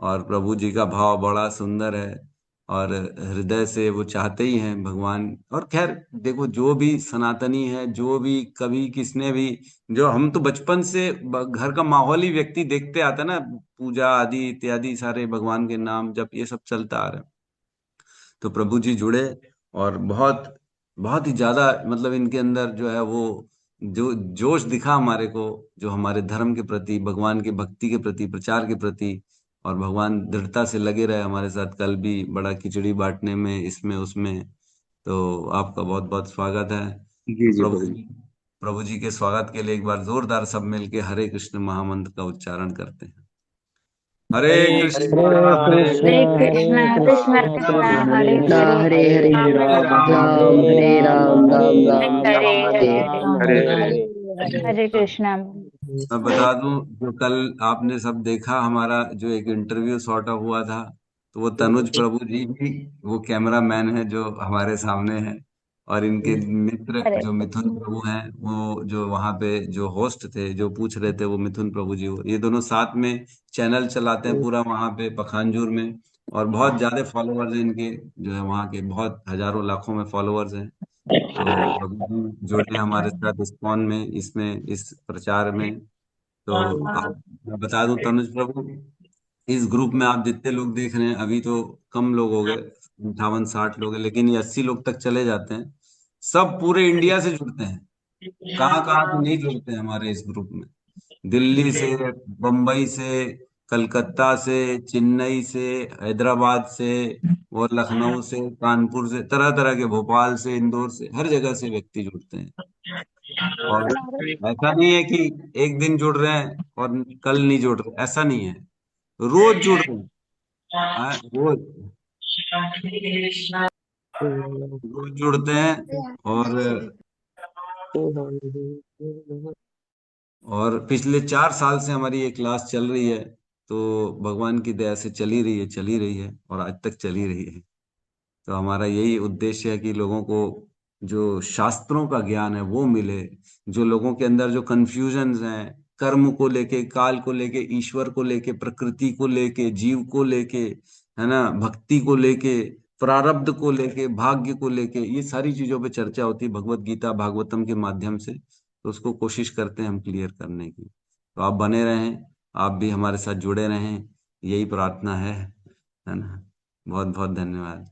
और प्रभु जी का भाव बड़ा सुंदर है, और हृदय से वो चाहते ही हैं भगवान। और खैर देखो, जो भी सनातनी है, जो भी कभी किसने भी, जो हम तो बचपन से घर का माहौल ही व्यक्ति देखते आता ना, पूजा आदि इत्यादि सारे भगवान के नाम जब ये सब चलता आ रहा है, तो प्रभु जी जुड़े, और बहुत बहुत ही ज्यादा मतलब इनके अंदर जो है वो जो जोश दिखा हमारे को, जो हमारे धर्म के प्रति, भगवान की भक्ति के प्रति, प्रचार के प्रति। और भगवान दृढ़ता से लगे रहे हमारे साथ, कल भी बड़ा खिचड़ी बांटने में, इसमें उसमें। तो आपका बहुत बहुत स्वागत है। जी तो जी प्रभु प्रभु जी। प्रभु जी के स्वागत के लिए एक बार जोरदार सब मिलके हरे कृष्ण महामंत्र का उच्चारण करते हैं। हरे हरे कृष्ण हरे हरे कृष्णा कृष्णा कृष्णा कृष्णा कृष्णा हरे कृष्णा हरे हरे हरे राम राम राम राम हरे राम हरे राम हरे हरे हरे हरे। हरे। हरे कृष्णा। मैं बता दूं, जो कल आपने सब देखा हमारा जो एक इंटरव्यू सॉर्ट ऑफ हुआ था, तो वो तनुज प्रभु जी भी वो कैमरा मैन है जो हमारे सामने है, और इनके मित्र हरे जो मिथुन प्रभु हैं, वो जो वहां पे जो होस्ट थे जो पूछ रहे थे, वो मिथुन प्रभु जी, वो ये दोनों साथ में चैनल चलाते हैं पूरा वहां पे पखानजूर में। और बहुत ज्यादा फॉलोअर्स हैं इनके, जो है वहाँ के बहुत हजारों लाखों में फॉलोअर्स हैं। तो प्रभु जी जुड़े हैं हमारे साथ इस्कॉन में, इसमें इस प्रचार में। तो आप, मैं बता दूं तनुज प्रभु, इस ग्रुप में आप जितने लोग देख रहे हैं, अभी तो कम लोग हो गए, 58-60 लोग हैं, लेकिन ये 80 लोग तक चले जाते हैं। सब पूरे इंडिया से जुड़ते हैं, कहाँ कहाँ से नहीं जुड़ते हैं हमारे इस ग्रुप में। दिल्ली से, बम्बई से, कलकत्ता से, चेन्नई से, हैदराबाद से, और लखनऊ से, कानपुर से, तरह तरह के, भोपाल से, इंदौर से, हर जगह से व्यक्ति जुड़ते हैं। और ऐसा नहीं है कि एक दिन जुड़ रहे हैं और कल नहीं जुड़ रहे, ऐसा नहीं है, रोज जुड़ रहे हैं। हाँ, रोज रोज जुड़ते हैं। और पिछले 4 साल से हमारी ये क्लास चल रही है, तो भगवान की दया से चली रही है, चली रही है, और आज तक चली रही है। तो हमारा यही उद्देश्य है कि लोगों को जो शास्त्रों का ज्ञान है वो मिले, जो लोगों के अंदर जो कंफ्यूजन्स हैं, कर्म को लेके, काल को लेके, ईश्वर को लेके, प्रकृति को लेके, जीव को लेके, है ना, भक्ति को लेके, प्रारब्ध को लेके, भाग्य को लेके, ये सारी चीजों पे चर्चा होती है भगवत गीता भागवतम के माध्यम से। तो उसको कोशिश करते हैं हम क्लियर करने की। तो आप बने रहें, आप भी हमारे साथ जुड़े रहें, यही प्रार्थना है ना। बहुत बहुत धन्यवाद।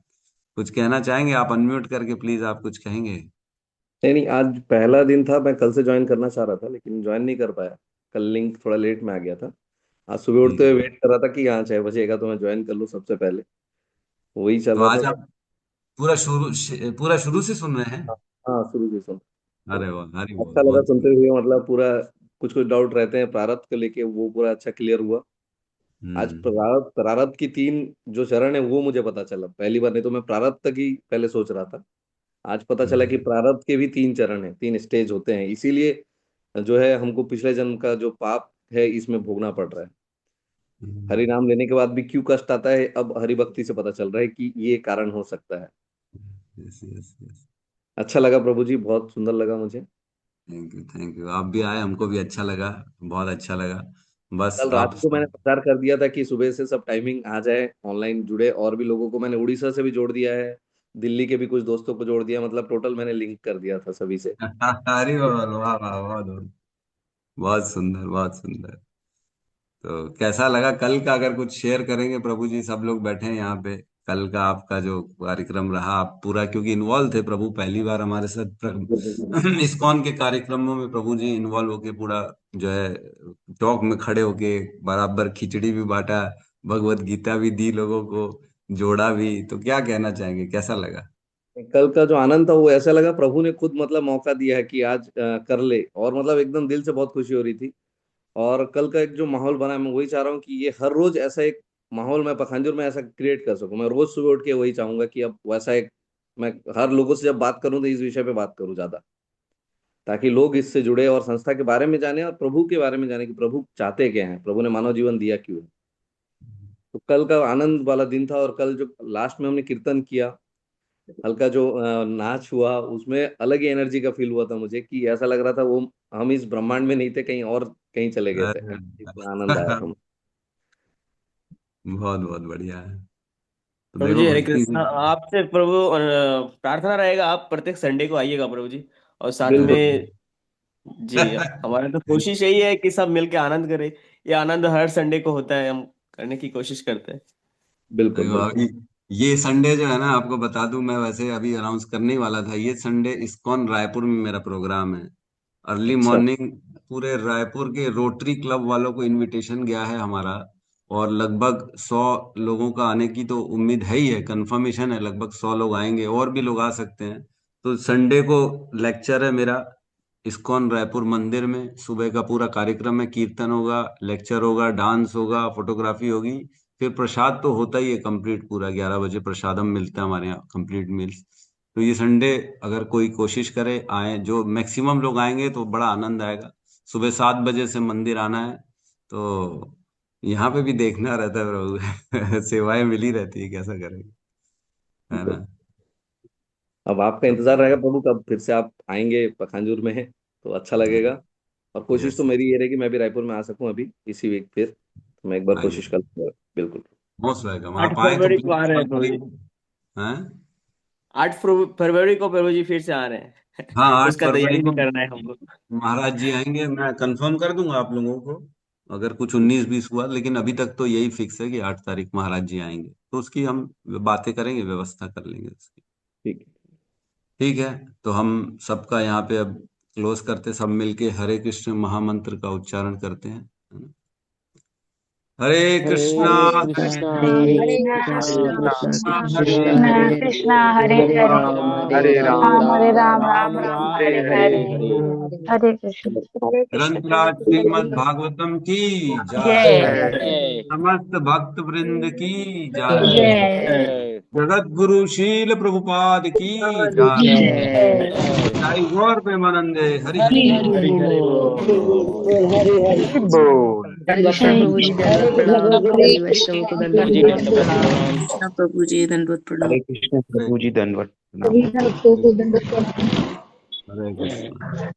कुछ कहना चाहेंगे आप? अनम्यूट करके प्लीज आप कुछ कहेंगे। नहीं नहीं, आज पहला दिन था, मैं कल से ज्वाइन करना चाह रहा था लेकिन ज्वाइन नहीं कर पाया। कल लिंक थोड़ा लेट में आ गया था। आज सुबह ठीक उठते है। हुए वेट कर रहा था कि हाँ 6 बजेगा तो मैं ज्वाइन कर लूँ सबसे पहले, वही चल तो रहा आज था। आप पूरा शुरू से सुन रहे हैं? हाँ हाँ, शुरू से सुन। तो अरे वाह, हरी बोल, अच्छा लगा बहुत सुनते सुंदर। हुए, मतलब पूरा कुछ कुछ डाउट रहते हैं प्रारब्ध को लेके, वो पूरा अच्छा क्लियर हुआ। आज हम्म। प्रारब्ध की 3 जो चरण है वो मुझे पता चला पहली बार, नहीं तो मैं प्रारब्ध तक ही पहले सोच रहा था। आज पता चला कि हम्म। प्रारब्ध के भी 3 चरण हैं, 3 स्टेज होते हैं, इसीलिए जो है हमको पिछले जन्म का जो पाप है इसमें भोगना पड़ रहा है। हरि नाम लेने के बाद भी क्यों कष्ट आता है, अब हरि भक्ति से पता चल रहा है कि ये कारण हो सकता है। Yes yes yes. अच्छा लगा प्रभु जी, बहुत सुंदर लगा मुझे। Thank you, thank you. आप भी आए, हमको भी अच्छा लगा, बहुत अच्छा लगा। बस कल रात आप को मैंने सब। प्रचार कर दिया था कि सुबह से सब टाइमिंग आ जाए, ऑनलाइन जुड़े, और भी लोगों को मैंने उड़ीसा से भी जोड़ दिया है, दिल्ली के भी कुछ दोस्तों को जोड़ दिया, मतलब टोटल मैंने लिंक कर दिया था सभी से। अरे वाह वाह वाह, बहुत बहुत बहुत सुंदर, बहुत सुंदर। तो कैसा लगा कल का? अगर कुछ शेयर करेंगे प्रभु जी, सब लोग बैठे हैं यहाँ पे। कल का आपका जो कार्यक्रम रहा, आप पूरा क्योंकि इन्वॉल्व थे, प्रभु पहली बार हमारे साथ इस्कॉन के कार्यक्रमों में प्रभु जी इन्वॉल्व होके पूरा जो है टॉक में खड़े होके बराबर खिचड़ी भी बांटा, भगवत गीता भी दी लोगों को, जोड़ा भी। तो क्या कहना चाहेंगे, कैसा लगा? कल का जो आनंद था वो ऐसा लगा प्रभु ने खुद मतलब मौका दिया है कि आज कर ले, और मतलब एकदम दिल से बहुत खुशी हो रही थी। और कल का एक जो माहौल बना है, मैं वही चाह रहा हूँ कि ये हर रोज ऐसा एक माहौल मैं पखानजूर में ऐसा क्रिएट कर सकूं। मैं रोज सुबह उठ के वही चाहूंगा कि अब वैसा एक, मैं हर लोगों से जब बात करूं तो इस विषय पे बात करूं ज्यादा, ताकि लोग इससे जुड़े और संस्था के बारे में जाने और प्रभु के बारे में जाने कि प्रभु चाहते क्या है, प्रभु ने मानव जीवन दिया क्यों है। तो कल का आनंद वाला दिन था, और कल जो लास्ट में हमने कीर्तन किया, हल्का जो नाच हुआ, उसमें अलग ही एनर्जी का फील हुआ था मुझे, कि ऐसा लग रहा था वो हम इस ब्रह्मांड में नहीं थे, कहीं और कहीं चले गए थे। अरे, इतना आनंद आया था। बहुत बहुत बढ़िया है। तो प्रभु देखो जी हरे भक्ति कृष्णा, आपसे प्रभु प्रार्थना रहेगा आप प्रत्येक संडे को आइएगा प्रभु जी। और साथ बिल्कुल में जी, हमारा तो कोशिश यही है कि सब मिलके आनंद करें। ये आनंद हर संडे को होता है, हम करने की कोशिश करते हैं। बिल्कुल देखो बिल्कुल। अभी ये संडे जो है ना, आपको बता दूं, मैं वैसे अभी अनाउंस करने ही वाला था, ये संडे इस्कॉन रायपुर में मेरा प्रोग्राम है, अर्ली अच्छा। मॉर्निंग। पूरे रायपुर के रोटरी क्लब वालों को इनविटेशन गया है हमारा, और लगभग 100 लोगों का आने की तो उम्मीद है ही है, कंफर्मेशन है, लगभग 100 लोग आएंगे, और भी लोग आ सकते हैं। तो संडे को लेक्चर है मेरा इस्कॉन रायपुर मंदिर में, सुबह का पूरा कार्यक्रम है, कीर्तन होगा, लेक्चर होगा, डांस होगा, फोटोग्राफी होगी, फिर प्रसाद तो होता ही है कंप्लीट, पूरा 11 बजे प्रसादम मिलता है हमारे यहाँ, कंप्लीट मील्स। तो ये संडे अगर कोई कोशिश करे, आए, जो मैक्सिमम लोग आएंगे तो बड़ा आनंद आएगा। सुबह 7 बजे से मंदिर आना है। तो यहाँ पे भी देखना रहता है प्रभु सेवाएं मिली रहती है, कैसा करेंगे, है बिल्कुल। ना। अब आपका तो इंतजार रहेगा प्रभु, कब फिर से आप आएंगे पखानजूर में, तो अच्छा लगेगा। और कोशिश तो यस, मेरी ये रहेगी मैं भी रायपुर में आ सकूं अभी इसी वीक, फिर तो मैं एक बार आइए। कोशिश करूंगा। बिल्कुल। Most welcome. 8 आप आए तो फरवरी को आ प्लीज रहे कॉल हैं प्रभु जी। करिए। हैं? 8 फरवरी को प्रभु जी फिर से आ रहे हैं। हाँ, 8 उसका फरवरी तैयारी को भी करना है हमको। महाराज जी आएंगे। मैं कंफर्म कर दूंगा आप लोगों को, अगर कुछ 19-20 हुआ, लेकिन अभी तक तो यही फिक्स है कि 8 तारीख महाराज जी आएंगे, तो उसकी हम बातें करेंगे, व्यवस्था कर लेंगे उसकी। ठीक है। ठीक है, तो हम सबका यहाँ पे अब क्लोज करते, सब मिलके हरे कृष्ण महामंत्र का उच्चारण करते हैं, है ना? हरे कृष्णा हरे हरे कृष्णा हरे हरे कृष्णा कृष्णा कृष्णा कृष्ण हरे कृष्ण कृष्णा हरे हरे हरे राम हरे हरे राम राम हरे राम राम राम राम राम हरे हरे हरे हरे। हरे कृष्ण ग्रंथराज श्रीमद् भागवतम की जय, जय जय समस्त भक्त वृंद की जय, जय जय जगत गुरु शील प्रभुपाद की जय, जय जय जय गौर प्रेमानंदे, हरि हरि हरि बोल। हरि हरि बोल। हरि बोल। दंडवत प्रभु जी, दंडवत प्रणाम। हरे सभी कृष्ण वैष्णवों को प्रभु दंडवत जी प्रणाम। दंडवत प्रणाम। कृष्ण प्रभु जी, दंडवत प्रणाम। हरे कृष्ण हरे प्रभु जी, दंडवत प्रणाम। हरे कृष्ण।